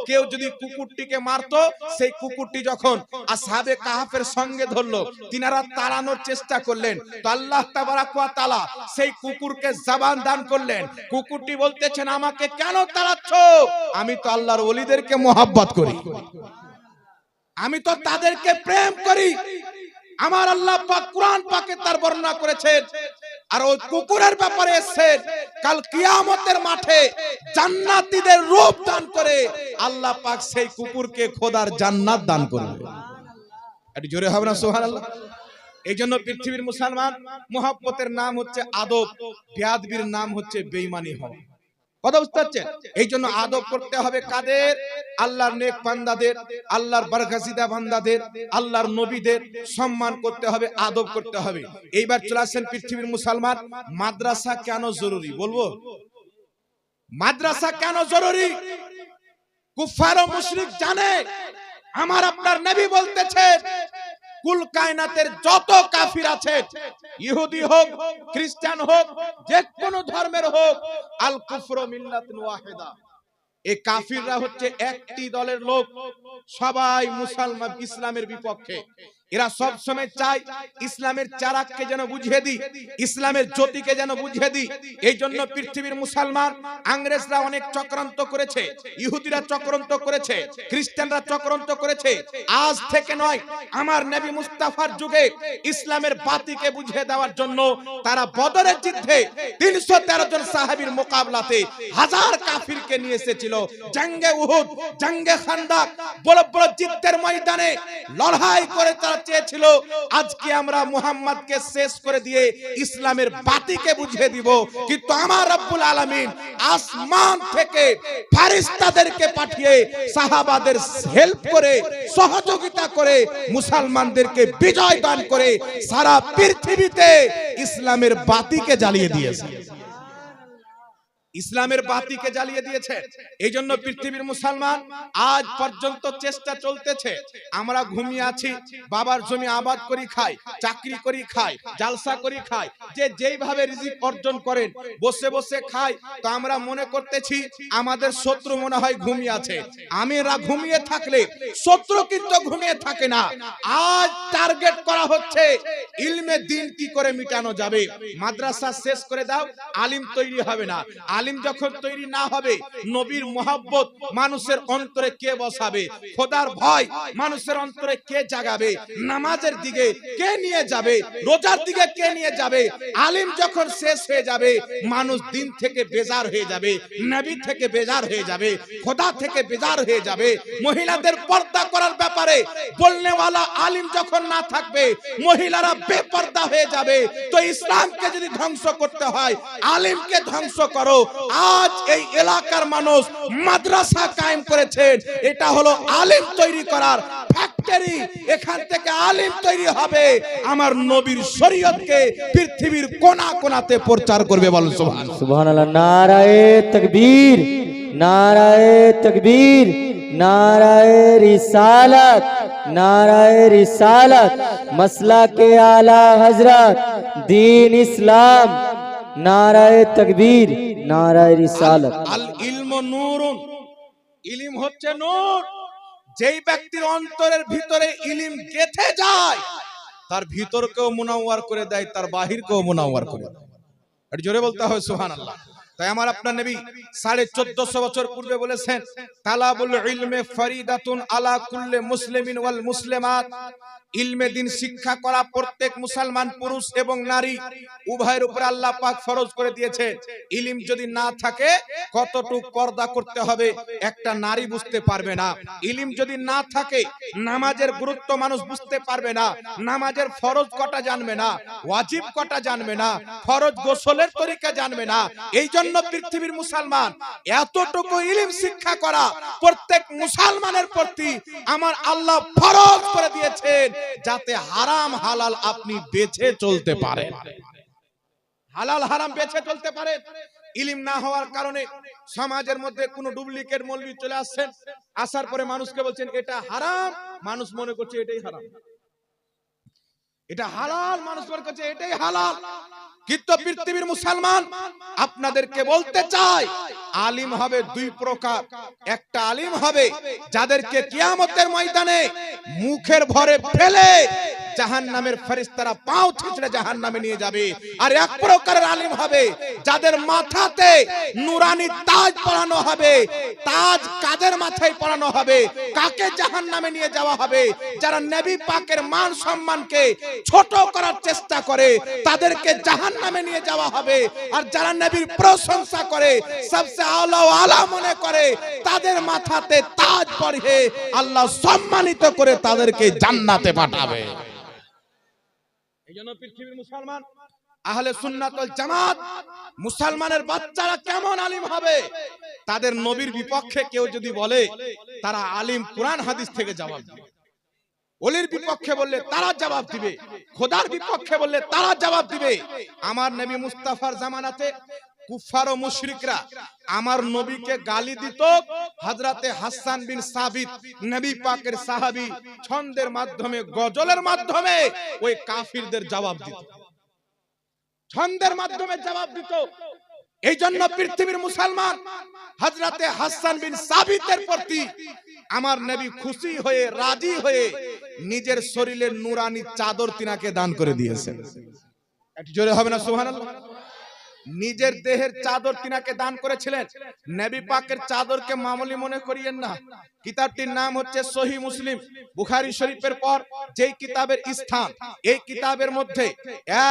কেউ যদি কুকুরটি কুকুরটিকে মারতো, সেই কুকুরটি যখন আসহাবে কাহাফের সঙ্গে ধরলো, তিনারা তাড়ানোর চেষ্টা করলেন, তো আল্লাহ তাবারাক ওয়া তাআলা সেই কুকুরকে জবান দান করলেন। কুকুরটি বলতেছেন, আমাকে কেন তাড়াচ্ছ? আমি তো আল্লাহর ওলিদেরকে মহব্বত করি, আমি তো তাদেরকে প্রেম করি। আমার আল্লাহ পাক কুরআন পাকে তার বর্ণনা করেছেন। আর ওই কুকুরের ব্যাপারে এসেছেন, কাল কিয়ামতের মাঠে জান্নাতীদের রূপ দান করে আল্লাহ পাক সেই কুকুরকে খোদার জান্নাত দান করবে। একটু জোরে হবে না সুবহানাল্লাহ? এই জন্য পৃথিবীর মুসলমান, মুহাব্বতের নাম হচ্ছে আদব, বেয়াদবির নাম হচ্ছে বেঈমানি হওয়া। কথা বুঝতে পারছেন? এই জন্য আদব করতে হবে কাদের? আল্লাহর নেক বান্দাদের, আল্লাহর বরগজিদা বান্দাদের, আল্লাহর নবীদের সম্মান করতে হবে, আদব করতে হবে। এইবার চলে আসেন পৃথিবীর মুসলমান, মাদ্রাসা কেন জরুরি বলবো? মাদ্রাসা কেন জরুরি? কুফার ও মুশরিক জানে। আমার আপনার নবী বলতেছেন, কুল কায়নাতের যত কাফির আছে, ইহুদি হোক, খ্রিস্টান হোক, যে কোনো ধর্মের হোক, আল কুফরু মিল্লাতুন ওয়াহিদা। এই কাফিররা হচ্ছে একটি দলের লোক, সবাই মুসলমান, ইসলামের বিপক্ষে। এরা সব সময় চায় ইসলামের চারাককে যেন বুঝিয়ে দিই, ইসলামের জ্যোতিকে যেন বুঝিয়ে দিই। এই জন্য পৃথিবীর মুসলমান, ইংরেজরা অনেক চক্রান্ত করেছে, ইহুদিরা চক্রান্ত করেছে, খ্রিস্টানরা চক্রান্ত করেছে। আজ থেকে নয়, আমার নবী মুস্তাফার যুগে ইসলামের বাতিকে বুঝিয়ে দেওয়ার জন্য তারা বদরের যুদ্ধে 313 জন সাহাবীর মোকাবিলাতে হাজার কাফিরকে নিয়ে এসেছিল। জঙ্গে উহুদ, জঙ্গে খান্দাক, বড় বড় যুদ্ধের ময়দানে লড়াই করে তারা চেয়েছিল আজকে আমরা মুহাম্মদকে শেষ করে দিয়ে ইসলামের বাতিকে বুঝিয়ে দিব। কিন্তু আমার রব্বুল আলামিন আসমান থেকে ফেরেশতাদেরকে পাঠিয়ে সাহাবাদের হেল্প করে, সহযোগিতা করে মুসলমানদেরকে বিজয় দান করে সারা পৃথিবীতে ইসলামের বাতিকে জ্বালিয়ে দিয়েছে। ইসলামের বাতিকে জ্বালিয়ে দিয়েছে। এই জন্য পৃথিবীর মুসলমান আজ পর্যন্ত চেষ্টা চলতেছে, আমরা ঘুমিয়ে আছি, বাবার জমি আবাদ করি খাই, চাকরি করি খাই, জালসা করি খাই, যে যেইভাবে রিজিক অর্জন করেন বসে বসে খাই, তো আমরা মনে করতেছি আমাদের শত্রু মনে হয় ঘুমিয়ে আছে। আমরা ঘুমিয়ে থাকলে শত্রু কিন্তু ঘুমিয়ে থাকে না। আজ টার্গেট করা হচ্ছে ইলমে দ্বীন কি করে মিটানো যাবে। মাদ্রাসা শেষ করে দাও, আলিম তৈরি হবে না। আলিম যখন তৈরি না হবে, নবীর মোহাব্বত মানুষের অন্তরে কে বসাবে? খোদার ভয় মানুষের অন্তরে কে জাগাবে? নামাজের দিকে কে নিয়ে যাবে? রোজার দিকে কে নিয়ে যাবে? আলিম যখন শেষ হয়ে যাবে, মানুষ দিন থেকে বেজার হয়ে যাবে, নবী থেকে বেজার হয়ে যাবে, খোদা থেকে বেজার হয়ে যাবে। মহিলাদের পর্দা করার ব্যাপারে বলনেওয়ালা আলিম যখন না থাকবে, মহিলারা বেপর্দা হয়ে যাবে। তো ইসলামকে যদি ধ্বংস করতে হয়, আলিমকে ধ্বংস করো। আজ এই এলাকার মানুষ মাদ্রাসা কায়েম করেছেন, এটা হলো আলিম তৈরি করার ফ্যাক্টরি। এখান থেকে আলিম তৈরি হবে, আমার নবীর শরীয়তকে পৃথিবীর কোনা কোনাতে প্রচার করবে। বলেন সুবহানাল্লাহ। সুবহানাল্লাহ। নারায়ে তাকবীর, নারায়ে তাকবীর, নারায়ে রিসালাত, নারায়ে রিসালাত, মাসলাকে আলা হযরত দ্বীন ইসলাম, নারায়ে তাকবীর, নারায়ে রিসালাত। আল ইলমু নূরুন, ইলম হচ্ছে নূর। যেই ব্যক্তির অন্তরের ভিতরে ইলম গেঁথে যায়, তার ভিতরকেও মুনাওয়ার করে দেয়, তার বাহিরকেও মুনাওয়ার করে দেয়। এটা জোরে বলতে হয় সুবহানাল্লাহ। তাই আমার আপনার নবী 1450 বছর পূর্বে বলেছেন, তালাবুল ইলমে ফরিদাতুন আলা কুল্লি মুসলিমিন ওয়াল মুসলিমাত। ইলমে দ্বীন শিক্ষা করা প্রত্যেক মুসলমান পুরুষ এবং নারী উভয়ের উপর আল্লাহ পাক ফরজ করে দিয়েছে। ইলম যদি না থাকে, কতটুকু পর্দা করতে হবে একটা নারী বুঝতে পারবে না। ইলম যদি না থাকে, নামাজের গুরুত্ব মানুষ বুঝতে পারবে না, নামাজের ফরজ কটা জানবে না, ওয়াজিব কটা জানবে না, ফরজ গোসলের তরিকা জানবে না। এই জন্য পৃথিবীর মুসলমান এতটুকু ইলম শিক্ষা করা প্রত্যেক মুসলমানের প্রতি আমার আল্লাহ ফরজ করে দিয়েছেন, যাতে হারাম হালাল আপনি বেছে চলতে পারেন, হালাল হারাম বেছে চলতে পারেন। ইলম না হওয়ার কারণে সমাজের মধ্যে কোনো ডুপ্লিকেট মৌলবি চলে আসছেন, আসার পরে মানুষকে বলছেন এটা হারাম, মানুষ মনে করছে এটাই হারাম। এটা হালাল, মানুষের কাছে এটাই হালাল। কিন্তু পৃথিবীর মুসলমান আপনাদেরকে বলতে চাই, আলিম হবে দুই প্রকার। একটা আলিম হবে যাদেরকে কিয়ামতের ময়দানে মুখের ভরে ফেলে জাহান্নামের ফেরেশতারা পাও ছিঁচড়ে জাহান্নামে নিয়ে যাবে। আর এক প্রকারের আলিম হবে যাদের মাথাতে নুরানি তাজ পরানো হবে। তাজ কাদের মাথায় পরানো হবে? কাকে জাহান্নামে নিয়ে যাওয়া হবে? যারা নবী পাকের মান সম্মানকে ছোট করার চেষ্টা করে তাদেরকে জাহান্নামে নিয়ে যাওয়া হবে। আর যারা নবীর প্রশংসা করে, সবচেয়ে আলা আলা মনে করে, তাদের মাথাতে তাজ পরিয়ে আল্লাহ সম্মানিত করে তাদেরকে জান্নাতে পাঠাবে। এইজন্য পৃথিবীর মুসলমান আহলে সুন্নাত ওয়াল জামাত মুসলমানের বাচ্চারা কেমন আলিম হবে? তাদের নবীর বিপক্ষে কেউ যদি বলে তারা আলিম কোরআন হাদিস থেকে জবাব দিবে। ওলির বিপক্ষে বললে তারা জবাব দিবে, খোদার বিপক্ষে বললে তারা জবাব দিবে। আমার নবী মুস্তাফার জামানাতে কুফার ও মুশরিকরা আমার নবীকে গালি দিত। হযরতে হাসান বিন সাবিত নবী পাকের সাহাবী ছন্দের মাধ্যমে, গজলের মাধ্যমে ওই কাফিরদের জবাব দিত, ছন্দের মাধ্যমে জবাব দিত। এই জন্য পৃথিবীর মুসলমান হযরতে হাসান বিন সাবিতের প্রতি আমার নবী খুশি হয়ে, রাজি হয়ে নিজের শরীরের নুরানি চাদর তিনাকে দান করে দিয়েছেন। একটু জোরে হবে না সুবহানাল্লাহ? নিজের দেহের চাদর তিনাকে দান করেছিলেন। নবী পাকের চাদরকে মামুলি মনে করিয়েন না। কিতাবটির নাম হচ্ছে সহিহ মুসলিম। বুখারী শরীফের পর যেই কিতাবের স্থান, এই কিতাবের মধ্যে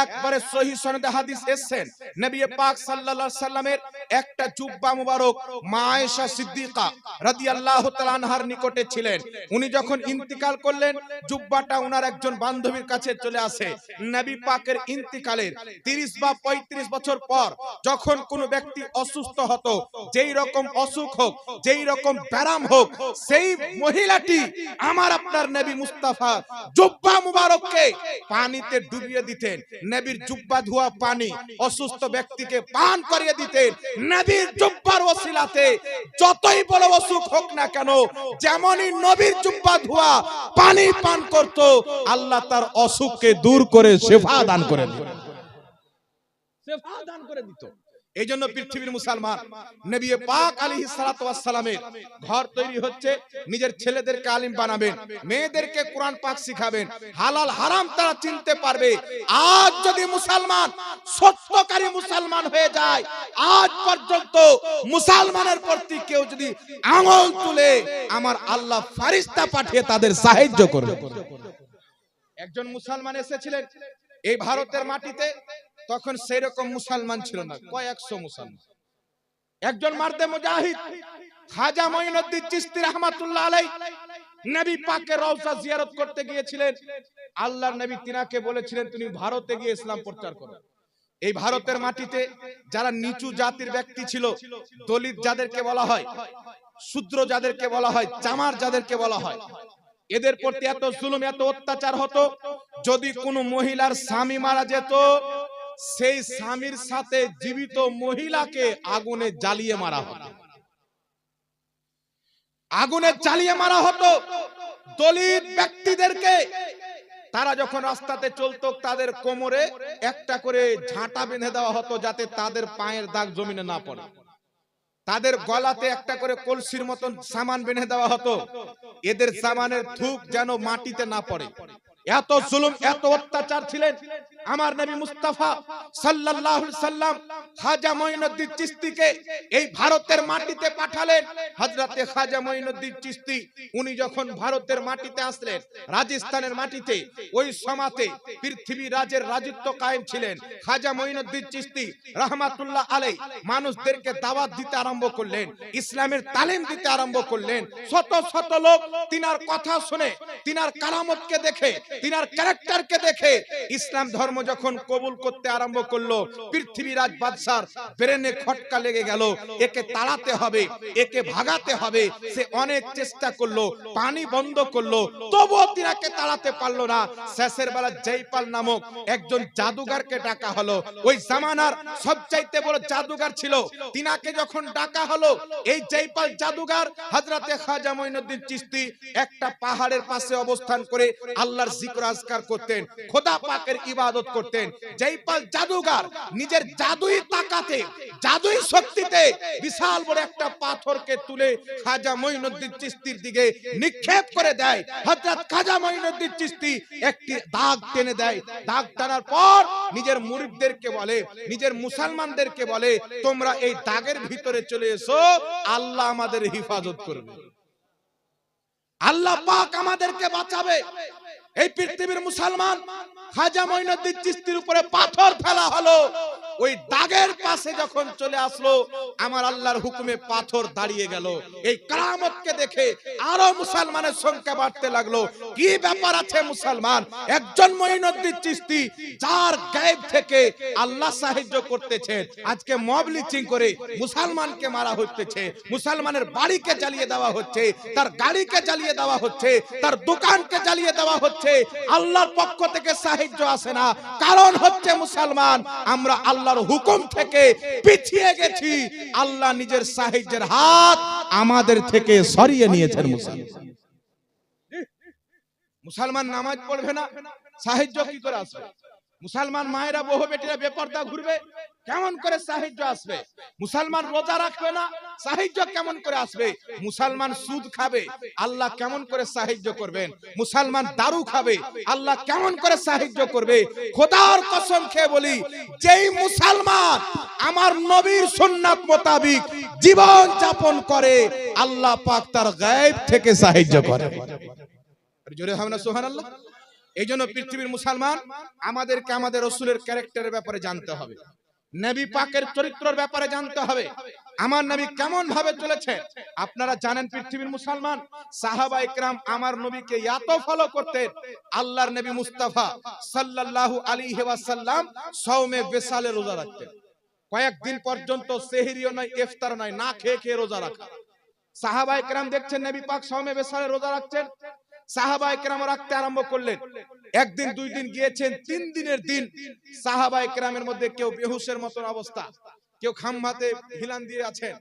একবারে সহিহ সনদে হাদিস এসেছেন। নবী পাক সাল্লাল্লাহু আলাইহি সাল্লামের একটা জুব্বা মুবারক মা আয়েশা সিদ্দিকা রাদিয়াল্লাহু তাআলা আনহার নিকটে ছিলেন। উনি যখন ইন্তিকাল করলেন, জুব্বাটা উনার একজন বান্ধবীর কাছে চলে আসে। নবী পাকের ইন্তিকালের 30 বা 35 বছর পর যখন কোন ব্যক্তি অসুস্থ হতো, যেই রকম অসুখ হোক, যেই রকম ব্যারাম হোক, সেই মহিলাটি আমার আপনার নবী মুস্তাফা জুব্বা মুবারককে পানিতে ডুবিয়ে দিতেন। নবীর জুব্বা ধোয়া পানি অসুস্থ ব্যক্তিকে পান করিয়ে দিতেন। নবীর জুব্বার ওসিলাতে যতই বড় অসুখ হোক না কেন, যেমনই নবীর জুব্বা ধোয়া পানি পান করত, আল্লাহ তার অসুখকে দূর করে শিফা দান করে দিতেন, শিফা দান করে দিত। এই জন্য পৃথিবীর মুসলমান নবী পাক আলাইহিস সালাতু ওয়াস সালামের ঘর তৈরি হচ্ছে, নিজের ছেলেদেরকে আলিম বানাবেন, মেয়েদেরকে কোরআন পাক শিখাবেন, হালাল হারাম তারা চিনতে পারবে। আজ যদি মুসলমান সত্যকারী মুসলমান হয়ে যায়, আজ পর্যন্ত মুসলমানের প্রতি কেউ যদি আঙুল তুলে, আমার আল্লাহ ফেরেশতা পাঠিয়ে তাদের সাহায্য করবে। একজন মুসলমান এসেছিলেন এই ভারতের মাটিতে, তখন সেই রকম মুসলমান ছিল না, কয়েকশো মুসলমান। একজন মার্দে মুজাহিদ খাজা মঈনুদ্দিন চিশতি রাহমাতুল্লাহ আলাইহি নবী পাকের রওজা জিয়ারত করতে গিয়েছিলেন। আল্লাহর নবী তিনাকে বলেছিলেন তুমি ভারতে গিয়ে ইসলাম প্রচার করো। এই ভারতের মাটিতে যারা নিচু জাতির ব্যক্তি ছিল, দলিত যাদেরকে বলা হয়, শূদ্র যাদেরকে বলা হয়, চামার যাদেরকে বলা হয়, এদের প্রতি এত জুলুম, এত অত্যাচার হতো। যদি কোনো মহিলার স্বামী মারা যেত, সেই স্বামীর সাথে জীবিত মহিলাকে আগুনে জ্বালিয়ে মারা হতো, আগুনে জ্বালিয়ে মারা হতো। দলিত ব্যক্তিদেরকে তারা যখন রাস্তাতে চলতো, তাদের কোমরে একটা করে ঝাঁটা বেঁধে দেওয়া হতো যাতে তাদের পায়ের দাগ জমিনে না পড়ে। তাদের গলাতে একটা করে কলসির মতন সামান বেঁধে দেওয়া হতো, এদের সামানের থুক যেন মাটিতে না পড়ে। এত জুলুম, এত অত্যাচার ছিলেন আমার নবী মুস্তাফা সাল্লাল্লাহু আলাইহি সাল্লাম খাজা মঈনুদ্দিন চিশতিকে এই ভারতের মাটিতে পাঠালেন। হযরতে খাজা মঈনুদ্দিন চিশতি উনি যখন ভারতের মাটিতে আসলেন, রাজস্থানের মাটিতে, ওই সমাতে পৃথিবী রাজের রাজত্ব কায়েম ছিলেন। খাজা মঈনুদ্দিন চিশতি রাহমাতুল্লাহ আলাইহি মানুষদেরকে দাওয়াত দিতে আরম্ভ করলেন, ইসলামের তালিম দিতে আরম্ভ করলেন। শত শত লোক তিনার কথা শুনে, তিনার কারামতকে দেখে, তিনার ক্যারেক্টারকে দেখে ইসলাম ধর্ম ধর্ম যখন কবুল করতে আরম্ভ করলো, পৃথিবীরাজ বাদশার ব্রেনে খটকা লেগে গেল, একে তাড়াতে হবে, একে ভাগাতে হবে। সে অনেক চেষ্টা করলো, পানি বন্ধ করলো, তবুও তিনাকে তাড়াতে পারলো না। শেষের বেলা জয়পাল নামক একজন জাদুঘরকে ডাকা হলো। ওই জামানার সবচাইতে বড় জাদুঘর ছিল। তিনাকে যখন ডাকা হলো, এই জয়পাল জাদুঘর হযরতে খাজা মঈনুদ্দিন চিশতি একটা পাহাড়ের পাশে অবস্থান করে আল্লাহর জিকির আজকার করতেন, খোদা পাকের ইবাদত করতেন। জয়পাল জাদুঘর নিজের জাদুই তাকাতে, জাদুই শক্তিতে বিশাল বড় একটা পাথরকে তুলে খাজা মঈনুদ্দিন চিশতির দিকে নিক্ষেপ করে দেয়। হযরত খাজা মঈনুদ্দিন চিশতি একটি দাগ টেনে দেয়। দাগ টানার পর নিজের মুরিদদেরকে বলে, নিজের মুসলমানদেরকে বলে, তোমরা এই দাগের ভিতরে চলে এসো, আল্লাহ আমাদের হিফাজত করবে, আল্লাহ পাক আমাদেরকে বাঁচাবে। এই পৃথিবীর মুসলমান খাজা মঈনুদ্দিন চিশতির উপরে পাথর ফেলা হলো। ওই দাগের পাশে যখন চলে আসলো, আমার আল্লাহর হুকুমে পাথর দাঁড়িয়ে গেল। এই কারামতকে দেখে আরো মুসলমানের সংখ্যা বাড়তে লাগলো। কি ব্যাপার আছে মুসলমান? একজন মঈনুদ্দিন চিশতি যার গায়েব থেকে আল্লাহ সাহায্য করতেছেন, আজকে মব লিচিং করে মুসলমানকে মারা হচ্ছে, মুসলমানের বাড়িকে জ্বালিয়ে দেওয়া হচ্ছে, তার গাড়িকে জ্বালিয়ে দেওয়া হচ্ছে, তার দোকানকে জ্বালিয়ে দেওয়া হচ্ছে। আল্লাহর পক্ষ থেকে সাহায্য আসে না। কারণ হচ্ছে মুসলমান আমরা আল্লাহর হুকুম থেকে পিছিয়ে গেছি। আল্লাহ নিজের সাহায্যের হাত আমাদের থেকে সরিয়ে নিয়েছেন। মুসলমান নামাজ পড়বে না, সাহায্য কি করে আসবে? মুসলমান মায়েরা বহু বেটিরা বেপরদা ঘুরবে, কেমন করে সাহায্য আসবে? মুসলমান রোজা রাখবে না, সাহায্য কেমন করে আসবে? মুসলমান সুদ খাবে, আল্লাহ কেমন করে সাহায্য করবেন? মুসলমান দারু খাবে, আল্লাহ কেমন করে সাহায্য করবে? খোদার কসম খেয়ে বলি, যেই মুসলমান আমার নবীর সুন্নাত মোতাবিক জীবন যাপন করে, আল্লাহ পাক তার গায়েব থেকে সাহায্য করে। জোরে হবে না সুবহানাল্লাহ? এই জন্য পৃথিবীর মুসলমান আমাদেরকে আমাদের রাসূলের ক্যারেক্টারের ব্যাপারে জানতে হবে, নবী পাকের চরিত্রের ব্যাপারে জানতে হবে, আমার নবী কেমন ভাবে চলেছে। আপনারা জানেন পৃথিবীর মুসলমান সাহাবায়ে কেরাম আমার নবীকে এত ফলো করতেন। আল্লাহর নবী মুস্তাফা সাল্লাল্লাহু আলাইহি ওয়াসাল্লাম সাওমে বিসালে রোজা রাখতেন। কয়েকদিন পর্যন্ত সেহরিও নয়, ইফতার নয়, না খেয়ে খেয়ে রোজা রাখা। সাহাবায়ে কেরাম দেখছেন নবী পাক সাওমে বিসালে রোজা রাখছেন, সাহাবায়ে কেরাম রাখতে আরম্ভ করলেন। একদিন দুই দিন গিয়েছেন, 3 দিনের দিন সাহাবায়ে কেরামের মধ্যে কেউ বেহুশের মতন অবস্থা, কেউ খাম্বাতে হিলান দিয়ে আছেন,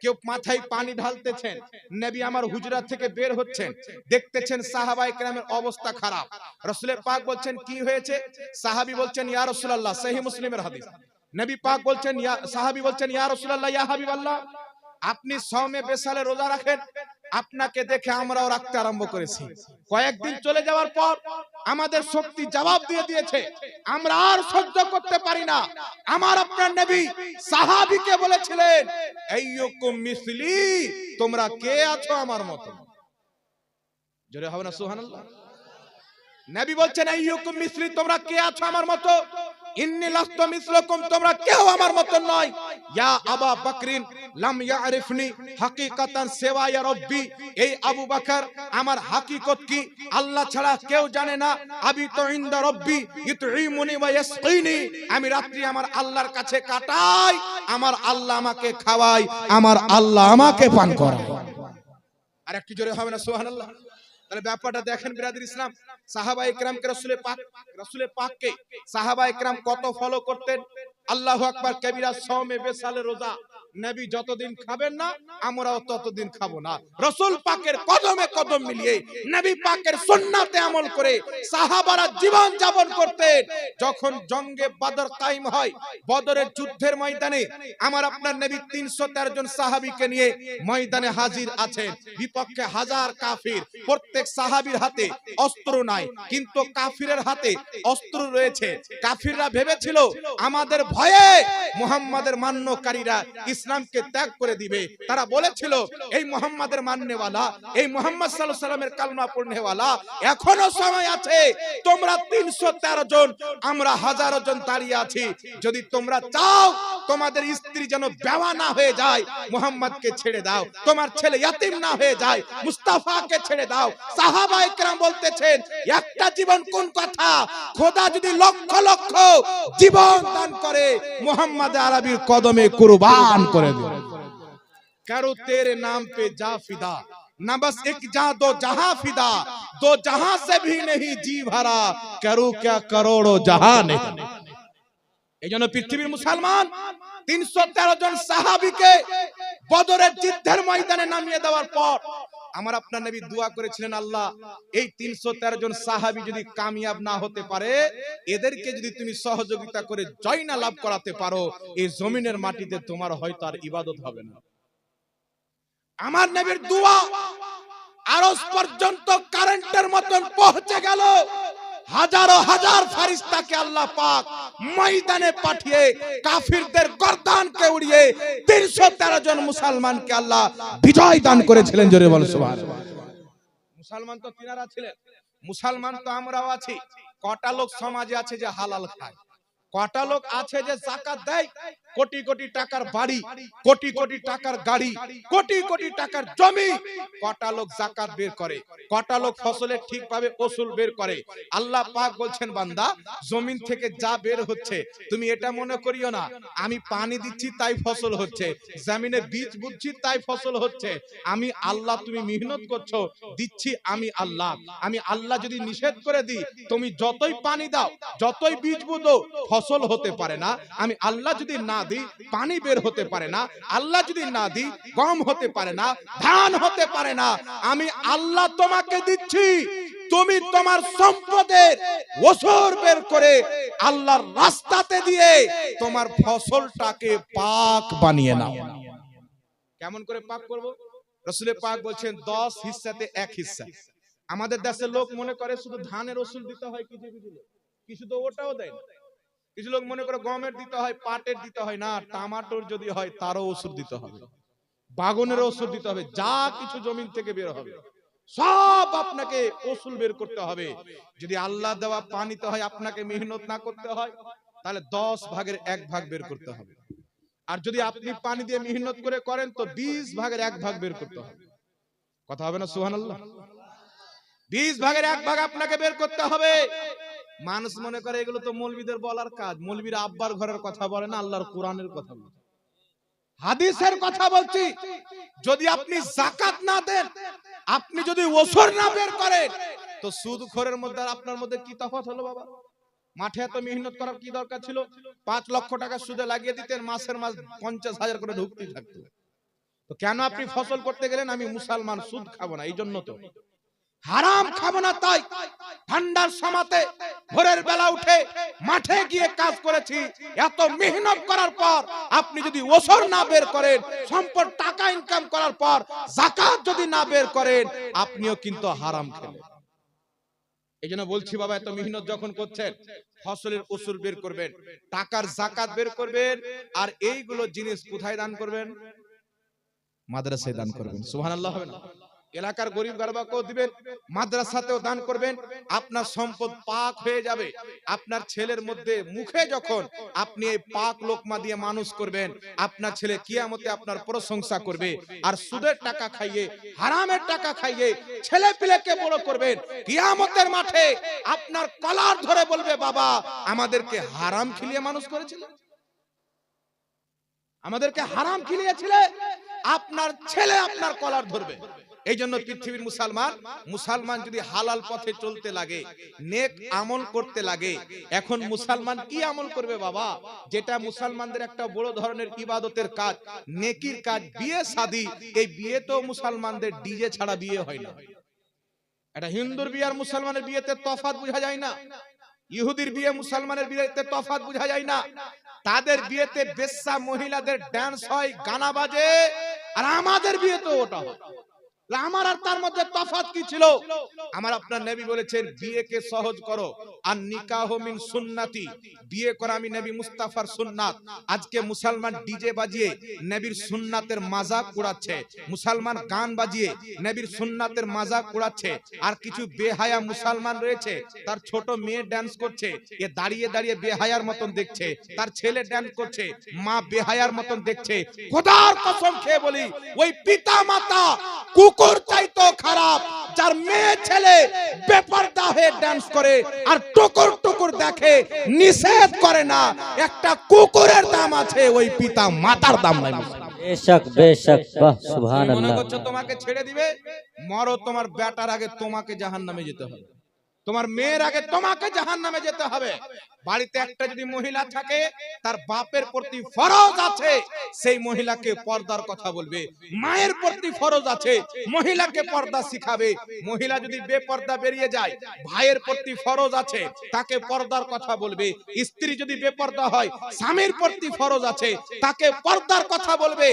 কেউ মাথায় পানি ঢালতেছেন। নবী আমার হুজরা থেকে বের হচ্ছেন, দেখতেছেন সাহাবায়ে কেরামের অবস্থা খারাপ। রাসূল পাক বলছেন কি হয়েছে? সাহাবী বলছেন ইয়া রাসূলুল্লাহ, সহিহ মুসলিমের হাদিস। নবী পাক বলছেন, সাহাবী বলছেন ইয়া রাসূলুল্লাহ, ইয়া হাবিবাল্লাহ, আপনি সাওমে বিসালে রোজা রাখেন, আপনাকে দেখে আমরাও রাখতে আরম্ভ করেছি। কয়েকদিন চলে যাওয়ার পর আমাদের শক্তি জবাব দিয়ে দিয়েছে, আমরা আর সহ্য করতে পারি না। আমার আপনার নবী সাহাবীকে বলেছিলেন, আইয়ুকুম মিসলি, তোমরা কে আছো আমার মতো? জোরে হবে না সুবহানাল্লাহ? নবী বলছেন আইয়ুকুম মিসলি, তোমরা কে আছো আমার মতো? ইন্নী লাস্তু মিসলুকুম, তোমরা কেউ আমার মত নয়। ইয়া আবু বকরিন লাম ইয়ারিফনি হাকিকাতান সিওয়া ইয়া রাব্বি, এই আবু বকর আমার হাকিকত কি আল্লাহ ছাড়া কেউ জানে না। আবি তো ইনদা রাব্বি ইতঈমুনি ওয়া ইয়াসকিনি, আমি রাত্রি আমার আল্লাহর কাছে কাটাই, আমার আল্লাহ আমাকে খাওয়ায়, আমার আল্লাহ আমাকে পান করায়। আর একটু জোরে হবে না সুবহানাল্লাহ? তাহলে ব্যাপারটা দেখেন বিরাদর ইসলাম, সাহাবায়ে কেরামকে রাসূলে পাককে সাহাবায়ে কেরাম কত ফলো করতেন। আল্লাহু আকবার কবিরা, সাওমে বিসালে রোজা নবী যতদিন খাবেন না আমরাও ততদিন খাবো না। রাসূল পাকের কদমে কদম মিলিয়ে নবী পাকের সুন্নাতে আমল করে সাহাবারা জীবন যাপন করতেন। যখন জঙ্গে বদর কায়েম হয়, বদরের যুদ্ধের ময়দানে আমার আপনার নবী 313 জন সাহাবীকে নিয়ে ময়দানে হাজির আছেন। বিপক্ষে হাজার কাফির, প্রত্যেক সাহাবীর হাতে অস্ত্র নাই, কিন্তু কাফিরের হাতে অস্ত্র রয়েছে। কাফিররা ভেবেছিল আমাদের ভয়ে মুহাম্মাদের মান্যকারীরা ইসলামকে ত্যাগ করে দিবে। তারা বলেছিল এই মুহাম্মাদের মাননেওয়ালা, এই মুহাম্মদ সাল্লাল্লাহু আলাইহি সাল্লামের কালমা পড়নেওয়ালা, এখনো সময় আছে, তোমরা 313 জন, আমরা 1000 জন দাঁড়িয়ে আছি, যদি তোমরা চাও তোমাদের স্ত্রী যেন বেওয়া না হয়ে যায়, মুহাম্মদকে ছেড়ে দাও, তোমার ছেলে ইয়াতিম না হয়ে যায়, মুস্তাফাকে ছেড়ে দাও। সাহাবায়ে কেরাম বলতেছেন একটা জীবন কোন কথা, খোদা যদি লক্ষ লক্ষ জীবন দান করে মুহাম্মদ আরবির কদমে কুরবান করে দেবে। करो तेरे नाम पे जा फिदा, ना बस एक जा दो जहां फिदा, दो जहां से भी नहीं जी भरा, करो क्या करोड़ों जहां नहीं। এই জন্য পৃথিবীর মুসলমান 313 জন সাহাবীকে বদরের যুদ্ধের ময়দানে নামিয়ে দেওয়ার পর আমার আপনার নবী দোয়া করেছিলেন, আল্লাহ এই 313 জন সাহাবী যদি কামিয়াব না হতে পারে, এদেরকে যদি তুমি সহযোগিতা করে জয় না লাভ করাতে পারো, এই জমিনের মাটিতে তোমার হয়তো আর ইবাদত হবে না। আমার নবীর দোয়া আরশ পর্যন্ত কারেন্টের মতন পৌঁছে গেল। হাজারো হাজার ফেরেশতাকে আল্লাহ পাক ময়দানে পাঠিয়ে কাফিরদের গর্দানকে উড়িয়ে 313 জন মুসলমানকে আল্লাহ বিজয় দান করেছিলেন। জোরে বল সুবহানাল্লাহ। মুসলমান তো তিনারা ছিলেন, মুসলমান তো আমরাও আছি। কটা লোক সমাজে আছে যে হালাল খায়, কটা লোক আছে যে যাকাত দেয়, কোটি কোটি টাকার বাড়ি, কোটি কোটি টাকার গাড়ি, কোটি কোটি টাকার জমি, কটা লোক যাকাত বের করে, কটা লোক ফসলের ঠিকভাবে ওসুল বের করে। আল্লাহ পাক বলছেন, বান্দা জমিন থেকে যা বের হচ্ছে তুমি এটা মনে করিও না আমি পানি দিচ্ছি তাই ফসল হচ্ছে, জমিনে বীজ বুনছি তাই ফসল হচ্ছে। আমি আল্লাহ, তুমি মেহনত করছো, দিচ্ছি আমি আল্লাহ। আমি আল্লাহ যদি নিষেধ করে দিই, তুমি যতই পানি দাও, যতই বীজ বুনো, ফসল হতে পারে না। আমি আল্লাহ যদি না দিই, পানি বের হতে পারে না। আল্লাহ যদি না দিই, গম হতে পারে না, ধান হতে পারে না। আমি আল্লাহ তোমাকে দিচ্ছি, তুমি তোমার সম্পদের ওসর বের করে আল্লাহর রাস্তাতে দিয়ে তোমার ফসলটাকে পাক বানিয়ে নাও। কেমন করে পাক করব? রাসূল পাক বলছেন 10 হিস্সাতে 1 হিস্সা। আমাদের দেশের লোক মনে করে শুধু ধানের ওসুল দিতে হয়, কিছু তো ওটাও দেয় না। কিছু লোক মনে করে গমের দিতে হয়, পাটের দিতে হয়, না টমেটোর যদি হয় তারও ওষুধ দিতে হবে, বাগানের ওষুধ দিতে হবে, যা কিছু জমিন থেকে বের হবে সব আপনাকে ওসুল বের করতে হবে। যদি আল্লাহ দেওয়া পানিতে হয়, আপনাকে মেহনত না করতে হয়, তাহলে 10 ভাগের 1 ভাগ বের করতে হবে। আর যদি আপনি পানি দিয়ে মেহনত করে করেন তো 20 ভাগের 1 ভাগ বের করতে হবে। কথা হবে না সুবহানাল্লাহ? 20 ভাগের 1 ভাগ আপনাকে বের করতে হবে। মানুষ মনে করে এগুলো তো মৌলবীদের বলার কাজ। মৌলবীরা আব্বার ঘরের কথা বলে না, আল্লাহর কোরআনের কথা বলে, হাদিসের কথা বলছি। যদি আপনি যাকাত না দেন, আপনি যদি ওসর না বের করেন, তো সুদখোরের মধ্যে আর আপনার মধ্যে কি তফাৎ হলো বাবা? মাঠে এত মেহনত করার কি দরকার ছিল? 5 লক্ষ টাকা সুদে লাগিয়ে দিতেন, মাসের মাস 50,000 করে ঢুকতেই থাকতো। তো কেন আপনি ফসল করতে গেলেন? আমি মুসলমান, সুদ খাবো না, এই জন্য তো হারাম খাবো না। তাই ঠান্ডার সময়তে ভোরের বেলা উঠে মাঠে গিয়ে কাজ করেছি। এত মেহনত করার পর আপনি যদি ওসর না বের করেন, সম্পদ টাকা ইনকাম করার পর যাকাত যদি না বের করেন, আপনিও কিন্তু হারাম খেলেন। এই জন্য বলছি বাবা, এত মেহনত যখন করছেন, ফসলের ওসুল বের করবেন, টাকার যাকাত বের করবেন, আর এইগুলো জিনিস কোথায় দান করবেন? মাদ্রাসায় দান করবেন। সুবহানাল্লাহ হবে না? এলাকার গরিব গরবাকেও দিবেন, মাদ্রাসাতেও দান করবেন। আপনার সম্পদ পাক হয়ে যাবে। আপনার ছেলের মধ্যে মুখে যখন আপনি এই পাক লোকমা দিয়ে মানুষ করবেন, আপনার ছেলে কিয়ামতে আপনার প্রশংসা করবে। আর সুদের টাকা খাইয়ে, হারামের টাকা খাইয়ে ছেলে পিলেকে বড় করবেন, কিয়ামতের মাঠে আপনার কলার ধরে বলবে, বাবা আমাদেরকে হারাম খিলিয়ে মানুষ করেছিল, আমাদেরকে হারাম খিলিয়েছিলে। আপনার ছেলে আপনার কলার ধরবে। এই জন্য পৃথিবীর মুসলমান যদি হালাল পথে চলতে লাগে, নেক আমল করতে লাগে, এখন মুসলমান কি আমল করবে বাবা? যেটা মুসলমানদের একটা বড় ধরনের ইবাদতের কাজ, নেকির কাজ, বিয়ে শাদী। এই বিয়ে তো মুসলমানদের ডিজে ছাড়া বিয়ে হয় না। এটা হিন্দুর বিয়ে আর মুসলমানের বিয়েতে তফাৎ বোঝা যায় না। ইহুদির বিয়ে মুসলমানের বিয়েতে তফাৎ বোঝা যায় না। তাদের বিয়েতে বেশ্যা মহিলাদের ডান্স হয়, গানা বাজে, আর আমাদের বিয়েতে ওটা হয়। আমার আর তার মধ্যে তফাৎ কি ছিল? আমার আপনার নবী বলেছেন বিয়েকে সহজ করো, আর নিকাহ মিন সুন্নতি, বিয়ে করা আমি নবী মুস্তাফার সুন্নাত। আজকে মুসলমান ডিজে বাজিয়ে নবীর সুন্নাতের মাজাক উড়াচ্ছে, মুসলমান গান বাজিয়ে নবীর সুন্নাতের মাজাক উড়াচ্ছে। আর কিছু বেহায়া মুসলমান রয়েছে, তার ছোট মেয়ে ডান্স করছে, এ দাঁড়িয়ে দাঁড়িয়ে বেহায়ার মতন দেখছে, তার ছেলে ডান্স করছে, মা বেহায়ার মতন দেখছে। খোদার কসম খেয়ে বলি, ওই পিতা মাতা কুকুর চাইতো খারাপ যার মেয়ে ছেলে বেপরদা হয়ে ডান্স করে আর টুকুর টুকুর দেখে, নিষেধ করে না। একটা কুকুরের দাম আছে, ওই পিতা মাতার দাম নাই। बेशक बेशक, वाह सुभान মনে अल्लाह। করছো তোমাকে ছেড়ে দিবে? মরো, তোমার বেটার আগে তোমাকে জাহান্নামে যেতে হবে, তোমার মেয়ের আগে তোমাকে জাহান্নামে যেতে হবে। বাড়িতে একটা যদি মহিলা থাকে, তার বাপের প্রতি ফরজ আছে সেই মহিলাকে পর্দার কথা বলবে, মায়ের প্রতি ফরজ আছে মহিলাকে পর্দা শিখাবে। মহিলা যদি বেপর্দা বেরিয়ে যায়, ভাইয়ের প্রতি ফরজ আছে তাকে পর্দার কথা বলবে। স্ত্রী যদি বেপর্দা হয়, স্বামীর প্রতি ফরজ আছে তাকে পর্দার কথা বলবে।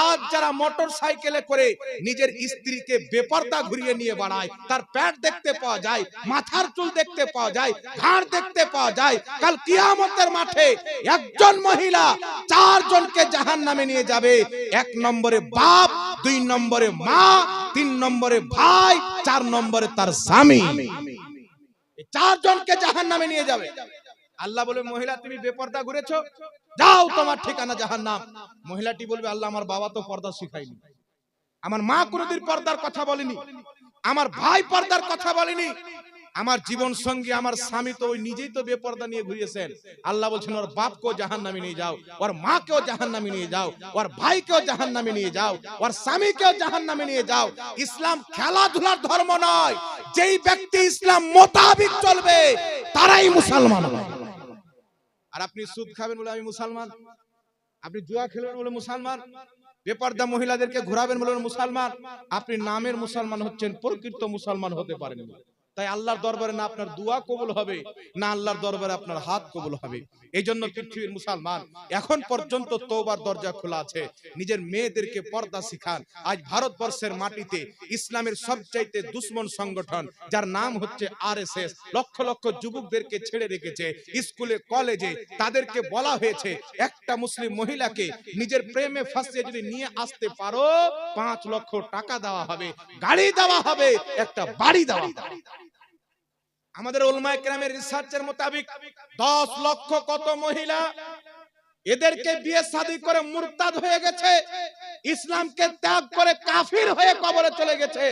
আজ যারা মোটর সাইকেলে করে নিজের স্ত্রীকে বেপর্দা ঘুরিয়ে নিয়ে বাড়ায়, তার প্যাট দেখতে পাওয়া যায়, মাথার চুল দেখতে পাওয়া যায়, ঘাড় দেখতে পাওয়া যায়, কাল কিয়ামতের মাঠে একজন মহিলা চারজনকে জাহান্নামে নিয়ে যাবে। এক নম্বরে বাপ, দুই নম্বরে মা, তিন নম্বরে ভাই, চার নম্বরে তার স্বামী। এই চারজনকে জাহান্নামে নিয়ে যাবে। আল্লাহ বলে, মহিলা তুমি বেপর্দা ঘুরেছো, যাও তোমার ঠিকানা জাহান্নাম। মহিলাটি বলবে, আল্লাহ আমার বাবা তো পর্দা শিখায়নি, আমার মা কোনদিন পর্দার কথা বলেনি, আমার ভাই পর্দার কথা বলেনি, আমার জীবন সঙ্গী আমার স্বামী তো ওই নিজেই তো বেপর্দা নিয়ে ঘুরিয়েছেন। আল্লাহ বলছেন, ওর বাপকেও জাহান্নামে নিয়ে যাও, ওর মাকেও জাহান্নামে নিয়ে যাও, ওর ভাইকেও জাহান্নামে নিয়ে যাও, ওর স্বামীকেও জাহান্নামে নিয়ে যাও। ইসলাম খেলাধুলার ধর্ম নয়। যেই ব্যক্তি ইসলাম মোতাবিক চলবে তারাই মুসলমান। আর আপনি সুদ খাবেন বলে আমি মুসলমান, আপনি জুয়া খেলবেন বলে মুসলমান, বেপর্দা মহিলাদেরকে ঘোরাবেন বলে মুসলমান, আপনি নামের মুসলমান হচ্ছেন, প্রকৃত মুসলমান হতে পারেন না। তাই আল্লাহর দরবারে না আপনার দোয়া কবুল হবে, না আল্লাহর দরবারে আপনার হাত কবুল হবে। এই জন্য পৃথিবীর মুসলমান এখন পর্যন্ত তওবার দরজা খোলা আছে, নিজের মেয়েদেরকে পর্দা শিখান। আজ ভারতবর্ষের মাটিতে ইসলামের সবচাইতে দুশ্মন সংগঠন যার নাম হচ্ছে আরএসএস লক্ষ লক্ষ যুবকদেরকে ছেড়ে রেখেছে স্কুলে কলেজে। তাদেরকে বলা হয়েছে একটা মুসলিম মহিলাকে নিজের প্রেমে ফাঁসিয়ে যদি নিয়ে আসতে পারো 5 লক্ষ টাকা দেওয়া হবে, গাড়ি দেওয়া হবে, একটা বাড়ি দেওয়া হবে। আমাদের উলামায়ে কেরামের রিসার্চের মোতাবেক 10 লক্ষ কত মহিলা এদেরকে বিয়ে শাদী করে মুরতাদ হয়ে গেছে, ইসলামকে ত্যাগ করে কাফির হয়ে কবরে চলে গেছে।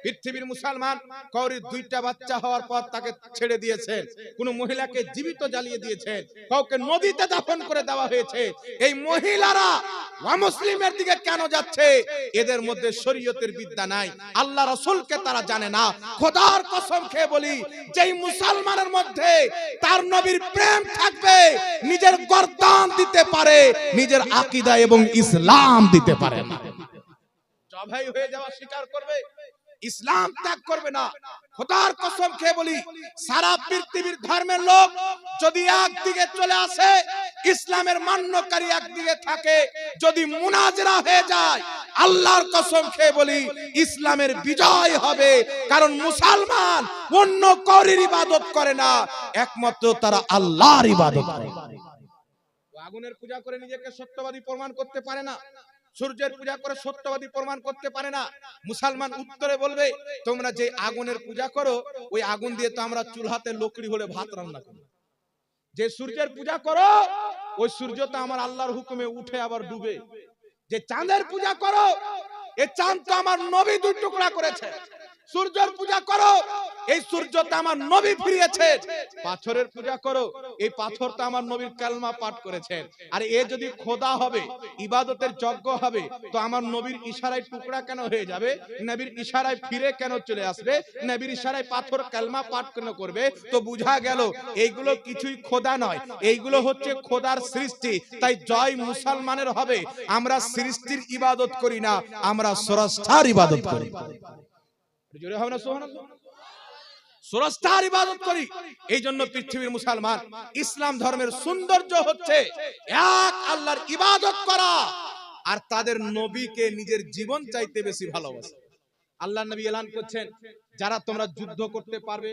পৃথিবীর মুসলমান কাউরি 2টা বাচ্চা হওয়ার পর তাকে ছেড়ে দিয়েছেন, কোন মহিলাকে জীবিত জ্বালিয়ে দিয়েছেন, কাউকে নদীতে দাফন করে দেওয়া হয়েছে। এই মহিলারা অমুসলিমের দিকে কেন যাচ্ছে? এদের মধ্যে শরীয়তের বিদ্যা নাই, আল্লাহ রাসূলকে তারা জানে না। খোদার কসম খেয়ে বলি, যেই মুসলমানের মধ্যে তার নবীর প্রেম থাকবে, নিজের গর্দান দিতে পারে, নিজের আকীদা এবং ইসলাম দিতে পারে না। জবাই হয়ে যাওয়া স্বীকার করবে, ইসলাম ত্যাগ করবে না। খোদার কসম খেয়ে বলি, সারা পৃথিবীর ধর্মের লোক যদি একদিকে চলে আসে, ইসলামের মান্যকারী একদিকে থাকে, যদি মুনাজরা হয়ে যায়, আল্লাহর কসম খেয়ে বলি ইসলামের বিজয় হবে। কারণ মুসলমান অন্য কারোর ইবাদত করে না, একমাত্র তারা আল্লাহর ইবাদত করে। আগুনের পূজা করে নিজেকে সত্যবাদী প্রমাণ করতে পারে না, সূর্যের পূজা করে সত্যবাদী প্রমাণ করতে পারে না। মুসলমান উত্তরে বলবে, তোমরা যে আগুনের পূজা করো, ওই আগুন দিয়ে তো আমরা চুলাতে লকড়ি হলে ভাত রান্না করি। যে সূর্যের পূজা করো, ওই সূর্য তো আমার আল্লাহর হুকুমে উঠে আবার ডুবে। যে চাঁদের পূজা করো, এই চাঁদ তো আমার নবী 2 টুকরা করেছে। সূর্যের পূজা করো, এই সূর্যটা আমার নবী ফিরিয়েছে। পাথরের পূজা করো, এই পাথরটা আমার নবীর কালমা পাঠ করেছেন। আর এ যদি খোদা হবে, ইবাদতের যজ্ঞ হবে, তো আমার নবীর ইশারায় টুকরা কেন হয়ে যাবে? নবীর ইশারায় ফিরে কেন চলে আসবে? নবীর ইশারায় পাথর কালমা পাঠ কেন করবে? তো বুঝা গেল এইগুলো কিছুই খোদা নয়, এইগুলো হচ্ছে খোদার সৃষ্টি। তাই জয় মুসলমানের হবে, আমরা সৃষ্টির ইবাদত করি না, আমরা স্রষ্টার ইবাদত করি। জোরে হবে না সুবহানাল্লাহ? স্রষ্টার ইবাদত করি। এই জন্য পৃথিবীর মুসলমান ইসলাম ধর্মের সৌন্দর্য হচ্ছে এক আল্লাহর ইবাদত করা, আর তাদের নবীকে নিজের জীবন চাইতে বেশি ভালোবাসে। আল্লাহ নবী এলান করছেন, যারা তোমরা যুদ্ধ করতে পারবে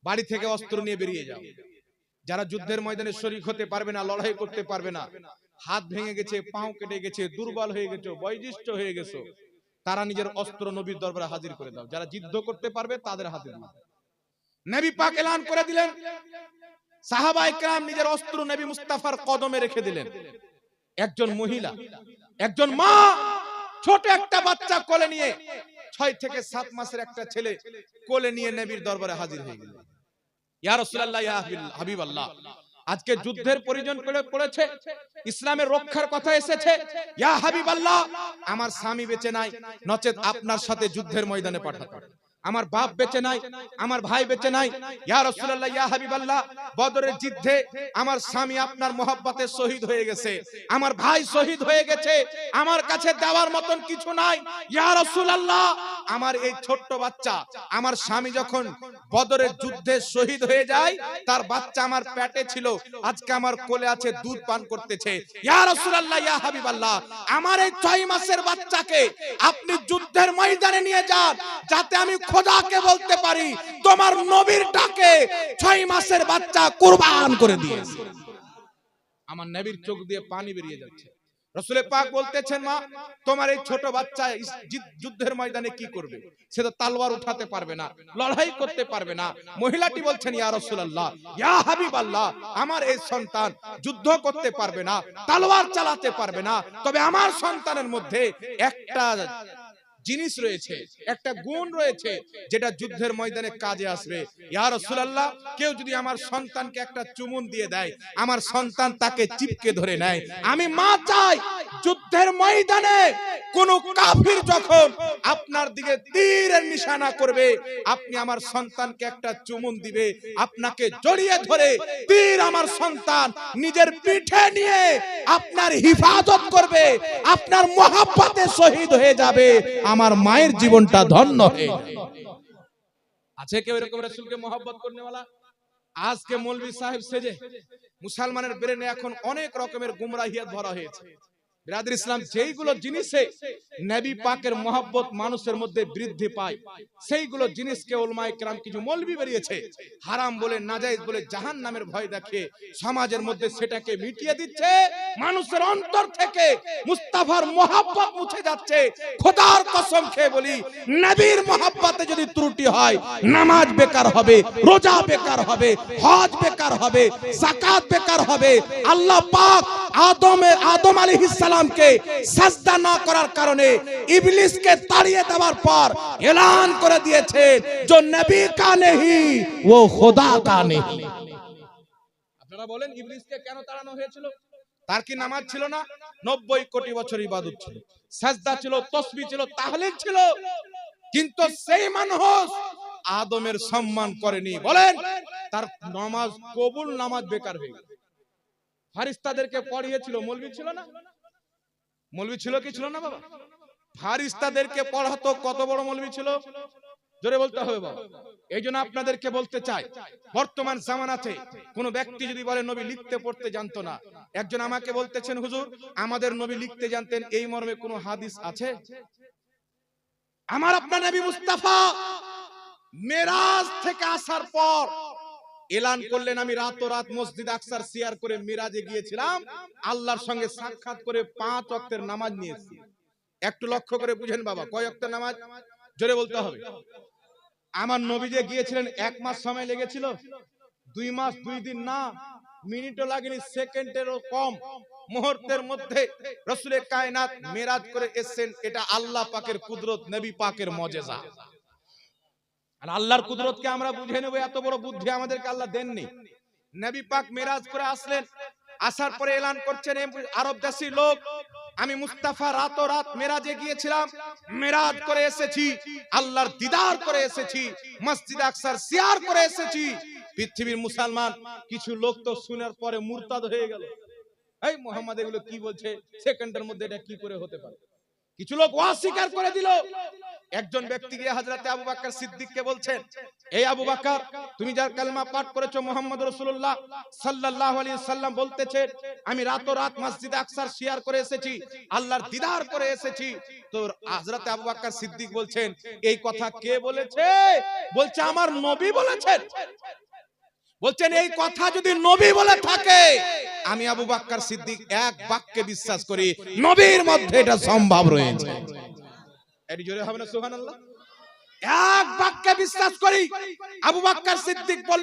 বাড়ি থেকে অস্ত্র নিয়ে বেরিয়ে যাও। যারা যুদ্ধের ময়দানে শরীক হতে পারবে না, লড়াই করতে পারবে না, হাত ভেঙে গেছে, পাও কেটে গেছে, দুর্বল হয়ে গেছে, বয়োজ্যেষ্ঠ হয়ে গেছে, তারা নিজের অস্ত্র নবীর দরবারে হাজির করে দাও। যারা যুদ্ধ করতে পারবে তাদের হাতে দাও। নবী পাক এলান করে দিলেন। সাহাবায়ে কেরাম নিজের অস্ত্র নবী মুস্তাফার কদমে রেখে দিলেন। একজন মহিলা, একজন মা ছোট একটা বাচ্চা কোলে নিয়ে, 6 থেকে 7 মাসের একটা ছেলে কোলে নিয়ে নবীর দরবারে হাজির হয়ে গেলেন। ইয়া রাসূলুল্লাহ, ইয়া হাবিবাল্লাহ, আজকে যুদ্ধের প্রয়োজন পড়েছে, ইসলামের রক্ষার কথা এসেছে। ইয়া হাবিবাল্লাহ, আমার স্বামী বেঁচে নাই, নচেত আপনার সাথে যুদ্ধের ময়দানে পাঠাতে। আমার বাপ বেঁচে নাই, আমার ভাই বেঁচে নাই। ইয়া রাসূলুল্লাহ, ইয়া হাবিবাল্লাহ, বদরের যুদ্ধে আমার স্বামী আপনার মহব্বতে শহীদ হয়ে গেছে, আমার ভাই শহীদ হয়ে গেছে, আমার কাছে দেওয়ার মতন কিছু নাই। ইয়া রাসূলুল্লাহ, আমার এই ছোট্ট বাচ্চা, আমার স্বামী যখন বদরের যুদ্ধে শহীদ হয়ে যায়, তার বাচ্চা আমার পেটে ছিল, আজকে আমার কোলে আছে, দুধ পান করতেছে। ইয়া রাসূলুল্লাহ, ইয়া হাবিবাল্লাহ, আমার এই 6 মাসের বাচ্চাকে আপনি যুদ্ধের ময়দানে নিয়ে যান, যাতে আমি খোদাকে বলতে পারি তোমার নবীর ডাকে 6 মাসের বাচ্চা কুরবান করে দিয়েছে। আমার নবীর চোখ দিয়ে পানি বেরিয়ে যাচ্ছে। রাসূল পাক বলতেছেন, মা তোমার এই ছোট বাচ্চা যুদ্ধের ময়দানে কি করবে? সে তো তলোয়ার উঠাতে পারবে না, লড়াই করতে পারবে না। মহিলাটি বলছেন, ইয়া রাসূলুল্লাহ, ইয়া হাবিবাল্লাহ, আমার এই সন্তান যুদ্ধ করতে পারবে না, তলোয়ার চালাতে পারবে না, তবে আমার সন্তানের মধ্যে একটা জিনিস রয়েছে, একটা গুণ রয়েছে, যেটা যুদ্ধের ময়দানে কাজে আসবে। ইয়া রাসূলুল্লাহ, কেউ যদি আমার সন্তানকে একটা চুমুন দিয়ে দেয়, আমার সন্তান তাকে চিপকে ধরে নেয়, আমি মা চাই যুদ্ধের ময়দানে কোন কাফির যখন আপনার দিকে তীরের নিশানা করবে, আপনি আমার সন্তানকে একটা চুমুন দিবে, আপনাকে জড়িয়ে ধরে তীর আমার সন্তান নিজের পিঠে নিয়ে আপনার হিফাজত করবে, আপনার মহব্বতে শহীদ হয়ে যাবে, আমার মায়ের জীবনটা ধন্য হয়ে যাবে। আছে কেউ এরকম রাসূলকে মহব্বত করনেওয়ালা? আজকে মৌলভী সাহেব সেজে মুসলমানের ব্রেনে এখন অনেক রকমের গুমরাহিয়াত ভরা হয়েছে। বিরাদর ইসলাম, যেইগুলো জিনিসে নবী পাকের মহব্বত মানুষের মধ্যে বৃদ্ধি পায়, সেইগুলো জিনিসকে উলামায়ে কেরাম কিছু মৌলভী বেরিয়েছে হারাম বলে, নাজায়েজ বলে, জাহান্নামের ভয় দেখিয়ে সমাজের মধ্যে সেটাকে মিটিয়ে দিচ্ছে। মানুষের অন্তর থেকে মুস্তাফার মহব্বত মুছে যাচ্ছে। খোদার কসম খেয়ে বলি, নবীর মহব্বতে যদি ত্রুটি হয়, নামাজ বেকার হবে, রোজা বেকার হবে, হজ বেকার হবে, যাকাত বেকার হবে। আল্লাহ পাক আদম আলাইহিস সালামকে সাজদা না করার কারণে ইবলিসকে তাড়িয়ে দেওয়ার পর এলান করে দিয়েছে, जो नबी का नहीं वो खुदा का नहीं। আপনারা বলেন, ইবলিসকে কেন তাড়ানো হয়েছিল? তার কি নামাজ ছিল না? 90 কোটি বছর ইবাদত ছিল, সাজদা ছিল, তাসবিহ ছিল, তাহলিল ছিল, কিন্তু সেই মানুষ আদমের সম্মান করেনি। বলেন, তার নামাজ কবুল, নামাজ বেকার হয়ে গেল। ফারিস্তাদেরকে পড়িয়েছিল, মৌলভী ছিল না? মৌলভী ছিল কি ছিল না বাবা? ফারিস্তাদেরকে পড়াতো, কত বড় মৌলভী ছিল, জোরে বলতে হবে বাবা। এই জন্য আপনাদেরকে বলতে চাই, বর্তমান জামানাতে কোন ব্যক্তি যদি বলে নবী লিখতে পড়তে জানতো না, একজন আমাকে বলতেছেন, হুজুর আমাদের নবী লিখতে জানতেন, এই মর্মে কোন হাদিস আছে? আমার আপনার নবী মুস্তাফা মেরাজ থেকে আসার পর এলান করলেন, আমি রাত মসজিদ আকসার সিয়ার করে মিরাজে গিয়েছিলাম, আল্লাহর সঙ্গে সাক্ষাৎ করে 5 ওয়াক্তের নামাজ নিয়েছি। একটু লক্ষ্য করে বুঝেন বাবা, কয় ওয়াক্তের নামাজ? জোরে বলতে হবে। আমার নবী যে গিয়েছিলেন 1 মাস সময় লেগেছিল, 2 মাস 2 দিন না, মিনিটও লাগেনি, সেকেন্ডেরও কম, মুহূর্তের মধ্যে রাসূলে কায়নাত মিরাজ করে এসেছেন। এটা আল্লাহ পাকের কুদরত, নবী পাকের মুজিজা। আর আল্লাহর কুদরতকে আমরা বুঝে নেব, এত বড় বুদ্ধি আমাদেরকে আল্লাহ দেননি। নবী পাক মিরাজ করে আসলেন, আসার পরে এলান করছেন, আরব দেশি লোক, আমি মুস্তাফা রাত মিরাজে গিয়েছিলাম, মিরাজ করে এসেছি, আল্লাহর দিদার করে এসেছি, মসজিদ আকসার সিয়ার করে এসেছি। পৃথিবীর মুসলমান কিছু লোক তো শোনার পরে মুরতাদ হয়ে গেল, এই মুহাম্মদ এগুলো কি বলছে, সেকেন্ডের মধ্যে এটা কি করে হতে পারে? কিছু লোক অস্বীকার করে দিল, একজন ব্যক্তি গিয়ে হযরতে আবু বকর সিদ্দিককে বলছেন, এই আবু বকর, তুমি যার কালেমা পাঠ করেছো মুহাম্মদ রাসূলুল্লাহ সাল্লাল্লাহু আলাইহি সাল্লাম বলতেছে আমি রাত মসজিদে আকসার শিয়ার করে এসেছি, আল্লাহর দিদার করে এসেছি। তো হযরতে আবু বকর সিদ্দিক বলছেন, এই কথা কে বলেছে? বলছে আমার নবী বলেছেন। বলছেন এই কথা যদি নবী বলে থাকে, আমি আবু বকর সিদ্দিক এক বাক্যে বিশ্বাস করি নবীর মধ্যে এটা সম্ভব রয়েছে। এটি জোরে হবে না সুবহানাল্লাহ? এক বাক্যে বিশ্বাস করি। আবু বকর সিদ্দিক বললেন